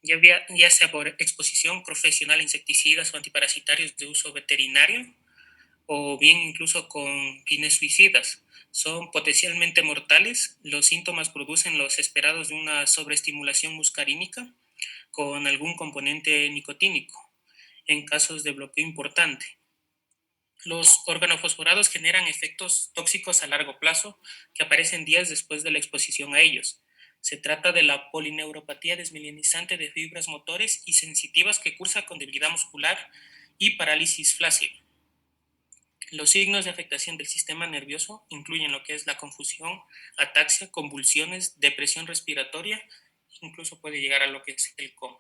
ya sea por exposición profesional a insecticidas o antiparasitarios de uso veterinario, o bien incluso con fines suicidas. Son potencialmente mortales. Los síntomas producen los esperados de una sobreestimulación muscarínica con algún componente nicotínico, en casos de bloqueo importante. Los organofosforados generan efectos tóxicos a largo plazo que aparecen días después de la exposición a ellos. Se trata de la polineuropatía desmielinizante de fibras motores y sensitivas que cursa con debilidad muscular y parálisis flácida. Los signos de afectación del sistema nervioso incluyen lo que es la confusión, ataxia, convulsiones, depresión respiratoria, incluso puede llegar a lo que es el coma.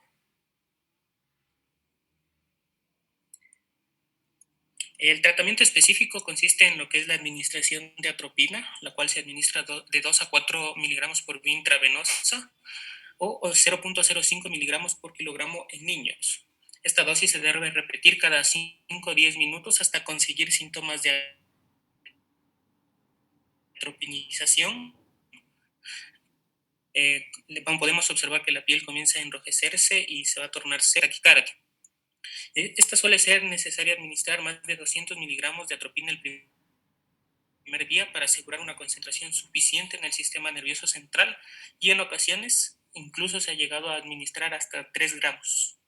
El tratamiento específico consiste en lo que es la administración de atropina, la cual se administra de 2 a 4 miligramos por vía intravenosa o 0.05 miligramos por kilogramo en niños. Esta dosis se debe repetir cada 5 o 10 minutos hasta conseguir síntomas de atropinización. Podemos observar que la piel comienza a enrojecerse y se va a tornar seca, taquicardia. Esta suele ser necesaria administrar más de 200 miligramos de atropina el primer día para asegurar una concentración suficiente en el sistema nervioso central y en ocasiones incluso se ha llegado a administrar hasta 3 gramos.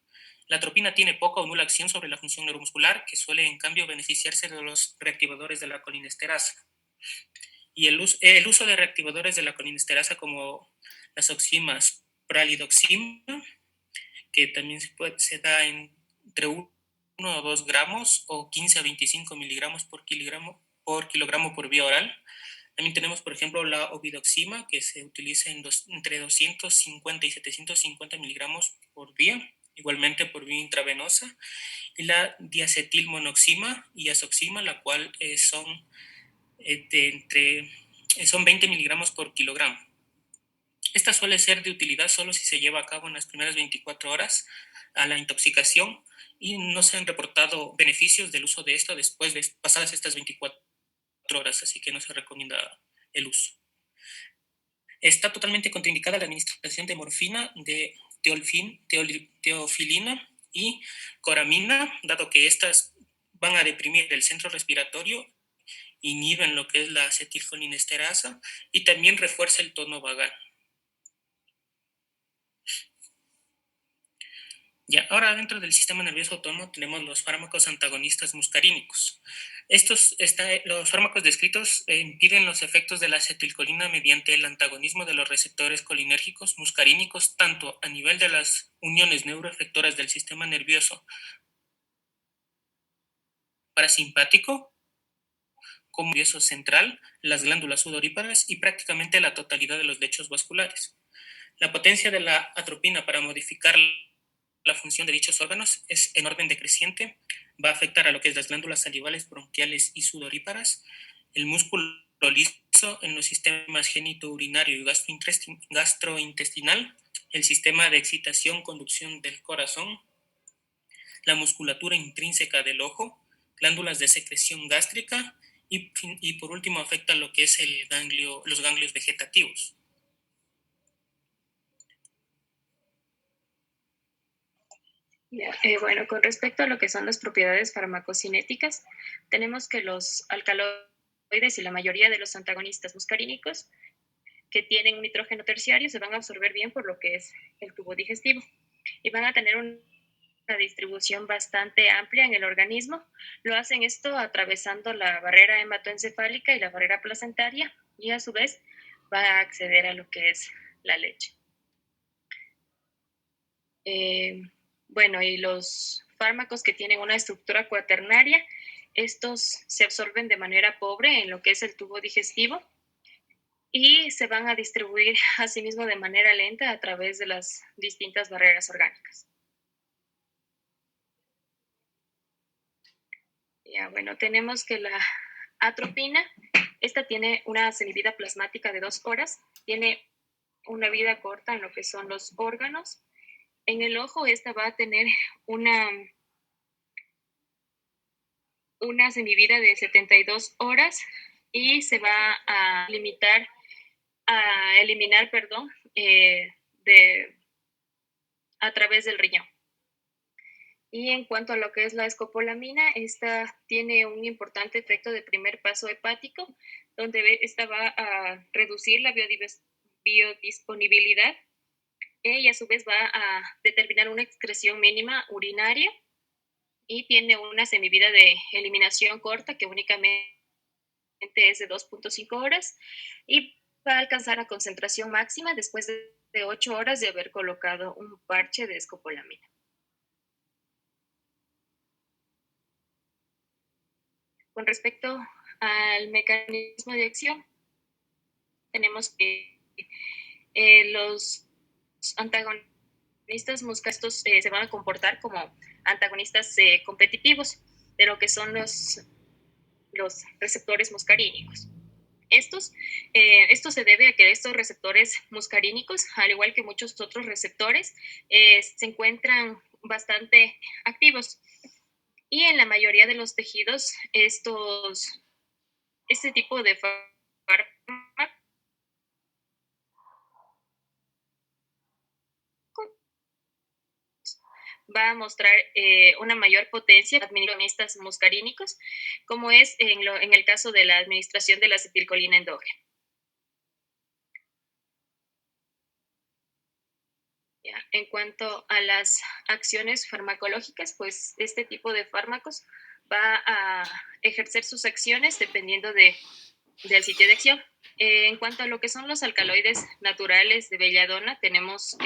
La atropina tiene poca o nula acción sobre la función neuromuscular, que suele en cambio beneficiarse de los reactivadores de la colinesterasa. Y el uso de reactivadores de la colinesterasa como las oximas pralidoxima, que también se da entre 1 o 2 gramos o 15 a 25 miligramos por kilogramo por vía oral. También tenemos, por ejemplo, la obidoxima, que se utiliza entre 250 y 750 miligramos por día, igualmente por vía intravenosa, y la diacetilmonoxima y azoxima, la cual son 20 miligramos por kilogramo. Esta suele ser de utilidad solo si se lleva a cabo en las primeras 24 horas a la intoxicación y no se han reportado beneficios del uso de esto después de pasadas estas 24 horas, así que no se recomienda el uso. Está totalmente contraindicada la administración de morfina, de teofilina y coramina, dado que estas van a deprimir el centro respiratorio, inhiben lo que es la acetilcolinesterasa y también refuerza el tono vagal. Ya, ahora dentro del sistema nervioso autónomo tenemos los fármacos antagonistas muscarínicos. Los fármacos descritos impiden los efectos de la acetilcolina mediante el antagonismo de los receptores colinérgicos muscarínicos, tanto a nivel de las uniones neuroefectoras del sistema nervioso parasimpático, como nervioso central, las glándulas sudoríparas y prácticamente la totalidad de los lechos vasculares. La potencia de la atropina para modificar la función de dichos órganos es en orden decreciente, va a afectar a lo que es las glándulas salivales, bronquiales y sudoríparas, el músculo liso en los sistemas genitourinario y gastrointestinal, el sistema de excitación, conducción del corazón, la musculatura intrínseca del ojo, glándulas de secreción gástrica y por último afecta lo que es los ganglios vegetativos. Bueno, con respecto a lo que son las propiedades farmacocinéticas, tenemos que los alcaloides y la mayoría de los antagonistas muscarínicos que tienen un nitrógeno terciario se van a absorber bien por lo que es el tubo digestivo y van a tener una distribución bastante amplia en el organismo. Lo hacen esto atravesando la barrera hematoencefálica y la barrera placentaria y a su vez va a acceder a lo que es la leche. Bueno, y los fármacos que tienen una estructura cuaternaria, estos se absorben de manera pobre en lo que es el tubo digestivo y se van a distribuir asimismo de manera lenta a través de las distintas barreras orgánicas. Ya, bueno, tenemos que la atropina, esta tiene una semivida plasmática de 2 horas, tiene una vida corta en lo que son los órganos. En el ojo, esta va a tener una semivida de 72 horas y se va a eliminar, a través del riñón. Y en cuanto a lo que es la escopolamina, esta tiene un importante efecto de primer paso hepático, donde esta va a reducir la biodisponibilidad y a su vez va a determinar una excreción mínima urinaria y tiene una semivida de eliminación corta que únicamente es de 2.5 horas y va a alcanzar la concentración máxima después de 8 horas de haber colocado un parche de escopolamina. Con respecto al mecanismo de acción, tenemos que los antagonistas muscarínicos se van a comportar como antagonistas competitivos de lo que son los receptores muscarínicos. Esto se debe a que estos receptores muscarínicos, al igual que muchos otros receptores, se encuentran bastante activos. Y en la mayoría de los tejidos, este tipo de fármaco va a mostrar una mayor potencia de antagonistas muscarínicos, como es en el caso de la administración de la acetilcolina endógena. Ya, en cuanto a las acciones farmacológicas, pues este tipo de fármacos va a ejercer sus acciones dependiendo del sitio de acción. En cuanto a lo que son los alcaloides naturales de belladona, tenemos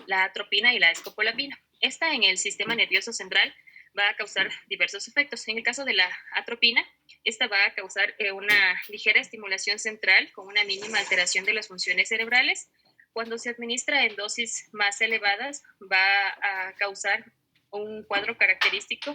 la atropina y la escopolamina. Esta en el sistema nervioso central va a causar diversos efectos. En el caso de la atropina, esta va a causar una ligera estimulación central con una mínima alteración de las funciones cerebrales. Cuando se administra en dosis más elevadas, va a causar un cuadro característico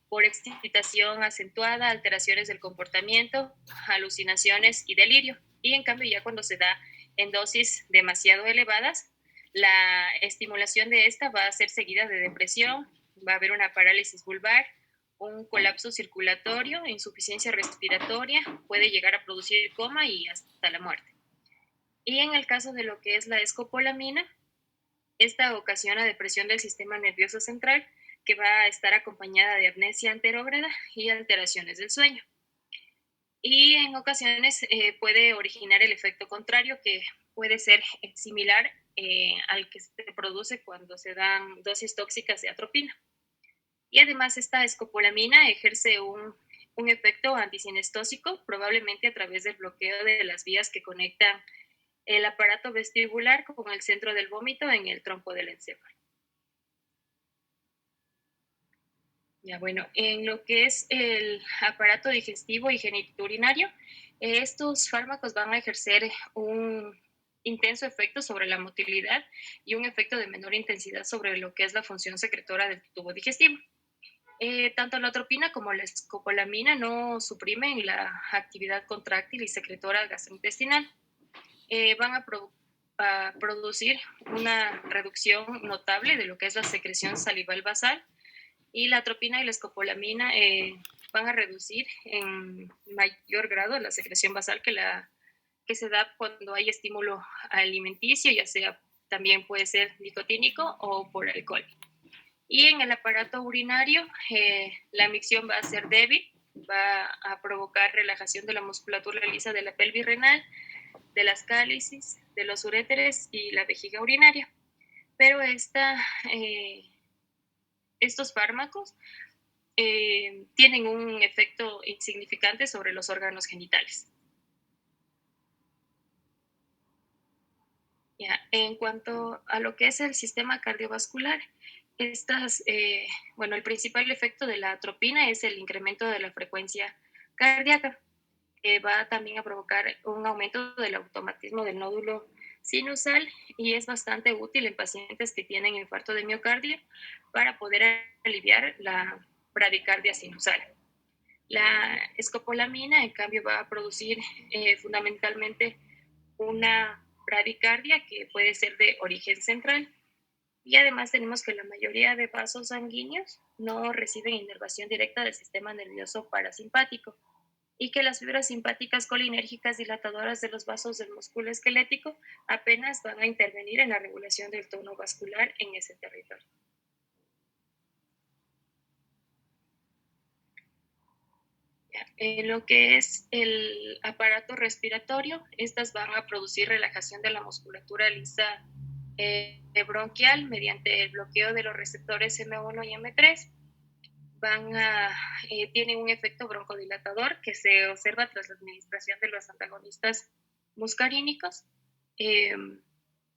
por excitación acentuada, alteraciones del comportamiento, alucinaciones y delirio. Y en cambio, ya cuando se da en dosis demasiado elevadas, la estimulación de esta va a ser seguida de depresión, va a haber una parálisis vulvar, un colapso circulatorio, insuficiencia respiratoria, puede llegar a producir coma y hasta la muerte. Y en el caso de lo que es la escopolamina, esta ocasiona depresión del sistema nervioso central que va a estar acompañada de amnesia anterógrada y alteraciones del sueño. Y en ocasiones puede originar el efecto contrario, que puede ser similar al que se produce cuando se dan dosis tóxicas de atropina. Y además esta escopolamina ejerce un efecto antisinestósico, probablemente a través del bloqueo de las vías que conectan el aparato vestibular con el centro del vómito en el trompo del encéfalo. Ya, bueno, en lo que es el aparato digestivo y genitourinario, estos fármacos van a ejercer un intenso efecto sobre la motilidad y un efecto de menor intensidad sobre lo que es la función secretora del tubo digestivo. Tanto la atropina como la escopolamina no suprimen la actividad contráctil y secretora gastrointestinal. Van a producir una reducción notable de lo que es la secreción salival basal, y la atropina y la escopolamina van a reducir en mayor grado la secreción basal que se da cuando hay estímulo alimenticio, ya sea también puede ser nicotínico o por alcohol. Y en el aparato urinario, la micción va a ser débil, va a provocar relajación de la musculatura lisa de la pelvis renal, de las cálices, de los uréteres y la vejiga urinaria. Pero estos fármacos tienen un efecto insignificante sobre los órganos genitales. Ya, en cuanto a lo que es el sistema cardiovascular, el principal efecto de la atropina es el incremento de la frecuencia cardíaca, que va también a provocar un aumento del automatismo del nódulo sinusal, y es bastante útil en pacientes que tienen infarto de miocardio para poder aliviar la bradicardia sinusal. La escopolamina, en cambio, va a producir fundamentalmente una bradicardia que puede ser de origen central. Y además tenemos que la mayoría de vasos sanguíneos no reciben inervación directa del sistema nervioso parasimpático, y que las fibras simpáticas colinérgicas dilatadoras de los vasos del músculo esquelético apenas van a intervenir en la regulación del tono vascular en ese territorio. En lo que es el aparato respiratorio, estas van a producir relajación de la musculatura lisa bronquial mediante el bloqueo de los receptores M1 y M3. Tienen un efecto broncodilatador que se observa tras la administración de los antagonistas muscarínicos.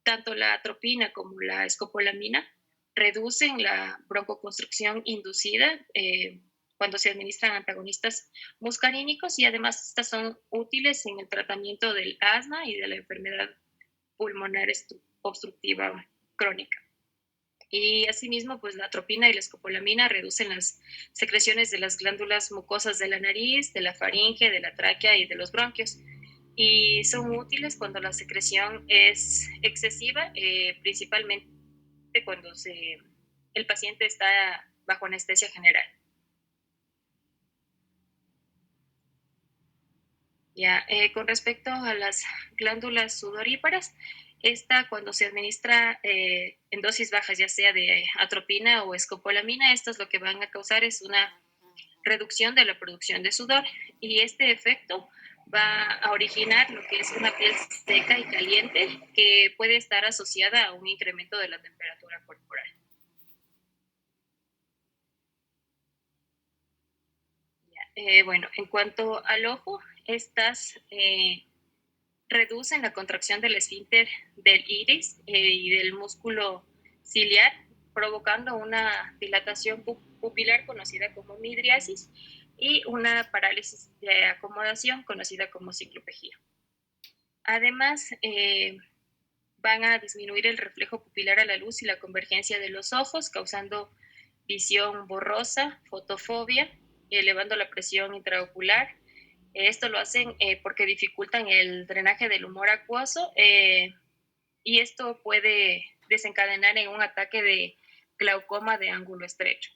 Tanto la atropina como la escopolamina reducen la broncoconstricción inducida cuando se administran antagonistas muscarínicos, y además estas son útiles en el tratamiento del asma y de la enfermedad pulmonar obstructiva crónica. Y asimismo, pues la atropina y la escopolamina reducen las secreciones de las glándulas mucosas de la nariz, de la faringe, de la tráquea y de los bronquios. Y son útiles cuando la secreción es excesiva, principalmente cuando el paciente está bajo anestesia general. Ya, con respecto a las glándulas sudoríparas, cuando se administra en dosis bajas, ya sea de atropina o escopolamina, estas lo que van a causar es una reducción de la producción de sudor, y este efecto va a originar lo que es una piel seca y caliente que puede estar asociada a un incremento de la temperatura corporal. Bueno, en cuanto al ojo, estas reducen la contracción del esfínter del iris y del músculo ciliar, provocando una dilatación pupilar conocida como midriasis y una parálisis de acomodación conocida como ciclopegía. Además, van a disminuir el reflejo pupilar a la luz y la convergencia de los ojos, causando visión borrosa, fotofobia, elevando la presión intraocular. Esto lo hacen porque dificultan el drenaje del humor acuoso, y esto puede desencadenar en un ataque de glaucoma de ángulo estrecho.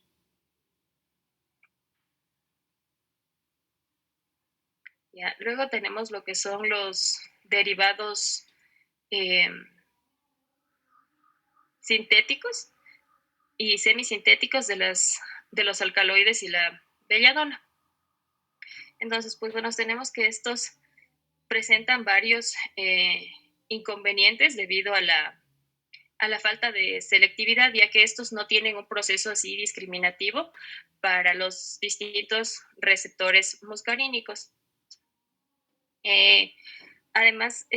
Ya, luego tenemos lo que son los derivados sintéticos y semisintéticos de los alcaloides y la belladona. Entonces, pues bueno, tenemos que estos presentan varios inconvenientes debido a la falta de selectividad, ya que estos no tienen un proceso así discriminativo para los distintos receptores muscarínicos. Además,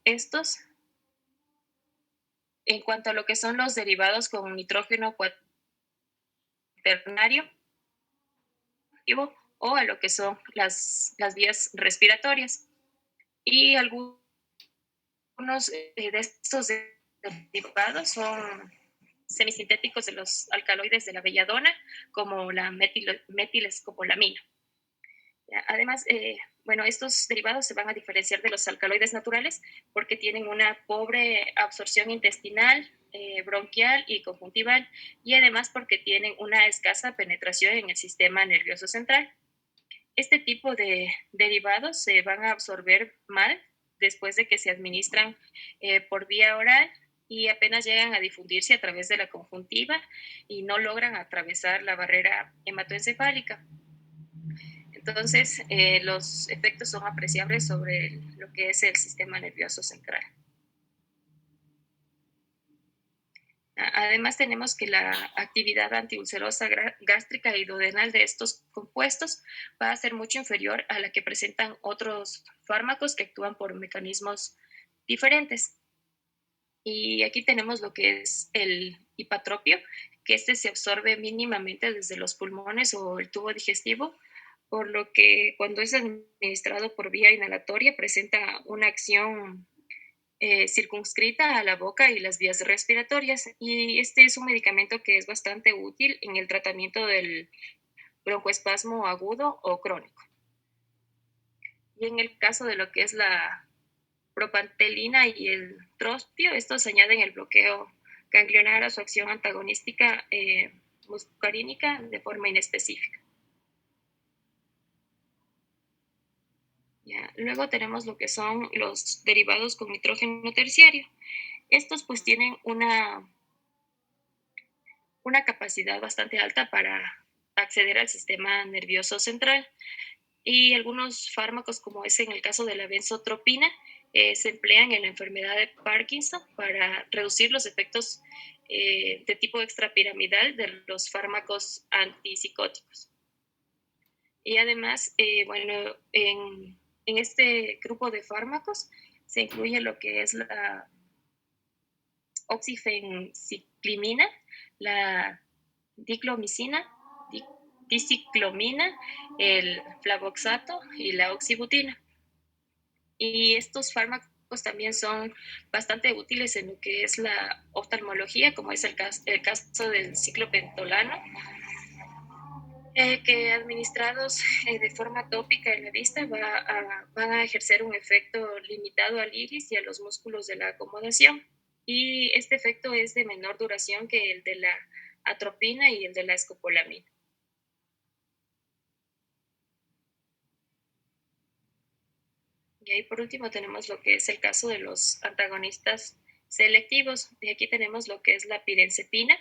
estos, en cuanto a lo que son los derivados con nitrógeno cuaternario o a lo que son las vías respiratorias. Y algunos de estos derivados son semisintéticos de los alcaloides de la belladona, como la metilescopolamina. Además, bueno, estos derivados se van a diferenciar de los alcaloides naturales porque tienen una pobre absorción intestinal, bronquial y conjuntival, y además porque tienen una escasa penetración en el sistema nervioso central. Este tipo de derivados se van a absorber mal después de que se administran por vía oral y apenas llegan a difundirse a través de la conjuntiva y no logran atravesar la barrera hematoencefálica. Entonces, los efectos son apreciables sobre lo que es el sistema nervioso central. Además, tenemos que la actividad antiulcerosa gástrica y duodenal de estos compuestos va a ser mucho inferior a la que presentan otros fármacos que actúan por mecanismos diferentes. Y aquí tenemos lo que es el hipatropio, que este se absorbe mínimamente desde los pulmones o el tubo digestivo, por lo que cuando es administrado por vía inhalatoria presenta una acción circunscrita a la boca y las vías respiratorias. Y este es un medicamento que es bastante útil en el tratamiento del broncoespasmo agudo o crónico. Y en el caso de lo que es la propantelina y el trospio, estos añaden el bloqueo ganglionar a su acción antagonística muscarínica de forma inespecífica. Ya. Luego tenemos lo que son los derivados con nitrógeno terciario. Estos pues tienen una capacidad bastante alta para acceder al sistema nervioso central. Y algunos fármacos, como es en el caso de la benzotropina, se emplean en la enfermedad de Parkinson para reducir los efectos de tipo extrapiramidal de los fármacos antipsicóticos. Y además, bueno, en este grupo de fármacos se incluye lo que es la oxifenciclimina, la diclomicina, diciclomina, el flavoxato y la oxibutina. Y estos fármacos también son bastante útiles en lo que es la oftalmología, como es el caso del ciclopentolano, que administrados de forma tópica en la vista van a ejercer un efecto limitado al iris y a los músculos de la acomodación. Y este efecto es de menor duración que el de la atropina y el de la escopolamina. Y ahí por último tenemos lo que es el caso de los antagonistas selectivos. Y aquí tenemos lo que es la pirenzepina,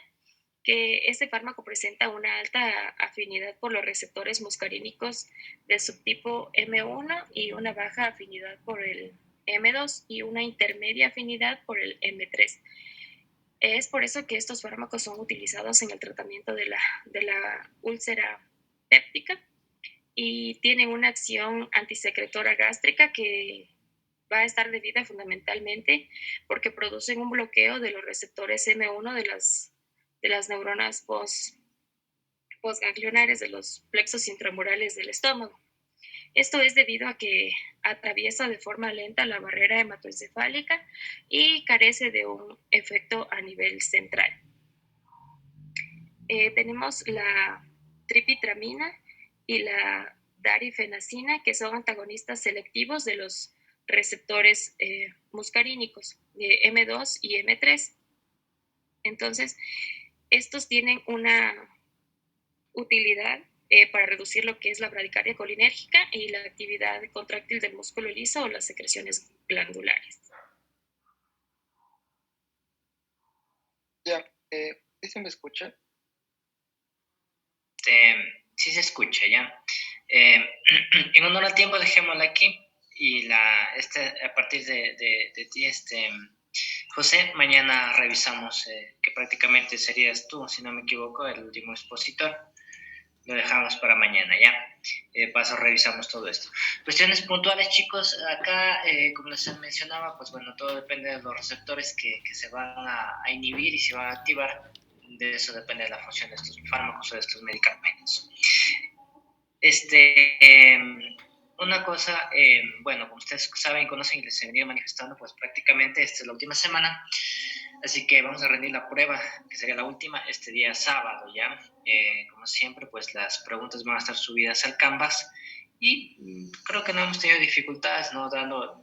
que este fármaco presenta una alta afinidad por los receptores muscarínicos del subtipo M1 y una baja afinidad por el M2 y una intermedia afinidad por el M3. Es por eso que estos fármacos son utilizados en el tratamiento de la úlcera péptica y tienen una acción antisecretora gástrica que va a estar debida fundamentalmente porque producen un bloqueo de los receptores M1 de las neuronas postganglionares de los plexos intramurales del estómago. Esto es debido a que atraviesa de forma lenta la barrera hematoencefálica y carece de un efecto a nivel central. Tenemos la tripitramina y la darifenacina, que son antagonistas selectivos de los receptores muscarínicos de M2 y M3. Entonces, estos tienen una utilidad para reducir lo que es la bradicardia colinérgica y la actividad contráctil del músculo liso o las secreciones glandulares. ¿Sí se me escucha? Sí se escucha, ¿ya? En honor al tiempo, dejémosla aquí. Y a partir de ti, José, mañana revisamos, que prácticamente serías tú, si no me equivoco, el último expositor. Lo dejamos para mañana, ¿ya? Paso, revisamos todo esto. Cuestiones puntuales, chicos. Acá, como les mencionaba, pues bueno, todo depende de los receptores que se van a inhibir y se van a activar. De eso depende de la función de estos fármacos o de estos medicamentos. Una cosa, bueno, como ustedes saben y conocen y les he venido manifestando, pues prácticamente esta es la última semana, así que vamos a rendir la prueba, que sería la última, este día sábado, ¿ya? Como siempre, pues las preguntas van a estar subidas al Canvas y creo que no hemos tenido dificultades, ¿no? Dando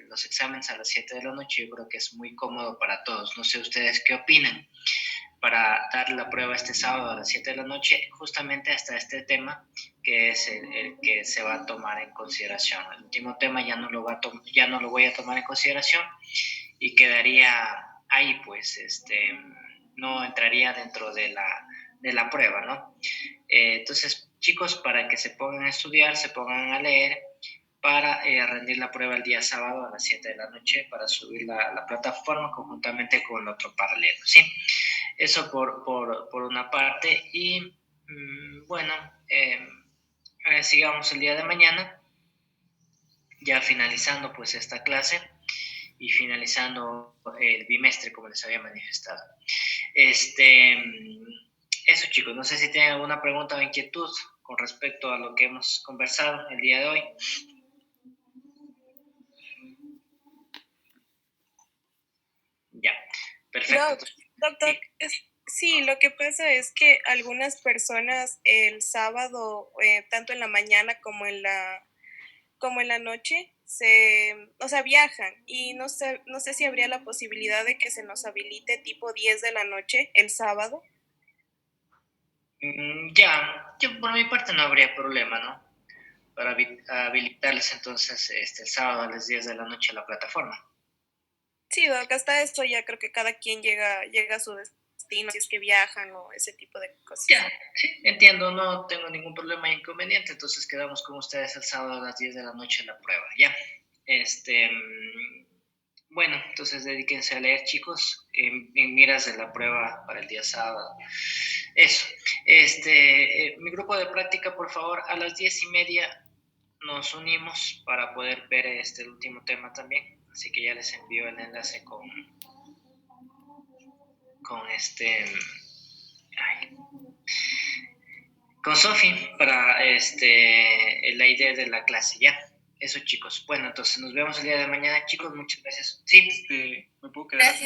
los exámenes a las 7 de la noche, yo creo que es muy cómodo para todos. No sé ustedes qué opinan para dar la prueba este sábado a las 7 de la noche, justamente hasta este tema, que es el que se va a tomar en consideración. El último tema ya no lo voy a tomar en consideración y quedaría ahí, pues, no entraría dentro de la prueba, ¿no? Entonces, chicos, para que se pongan a estudiar, se pongan a leer, para rendir la prueba el día sábado a las 7 de la noche, para subir la plataforma conjuntamente con otro paralelo, ¿sí? Eso por una parte. Y bueno, sigamos el día de mañana, ya finalizando pues esta clase y finalizando el bimestre, como les había manifestado. Eso, chicos, no sé si tienen alguna pregunta o inquietud con respecto a lo que hemos conversado el día de hoy. Ya, perfecto. Doctor, sí, lo que pasa es que algunas personas el sábado, tanto en la mañana como en la noche, viajan y no sé si habría la posibilidad de que se nos habilite tipo 10 de la noche el sábado. Ya, yo por mi parte no habría problema, ¿no? Para habilitarles entonces el sábado a las 10 de la noche a la plataforma. Sí, Doc, hasta esto ya creo que cada quien llega a su destino, si es que viajan o ese tipo de cosas. Ya, sí, entiendo, no tengo ningún problema e inconveniente, entonces quedamos con ustedes el sábado a las 10 de la noche en la prueba, ¿ya? Bueno, entonces dedíquense a leer, chicos, en miras de la prueba para el día sábado. Eso. Mi grupo de práctica, por favor, a las 10:30 nos unimos para poder ver el último tema también. Así que ya les envío el enlace con Sofi para la idea de la clase, ¿ya? Eso, chicos. Bueno, entonces nos vemos el día de mañana, chicos. Muchas gracias. Sí. ¿Me puedo quedar? Gracias.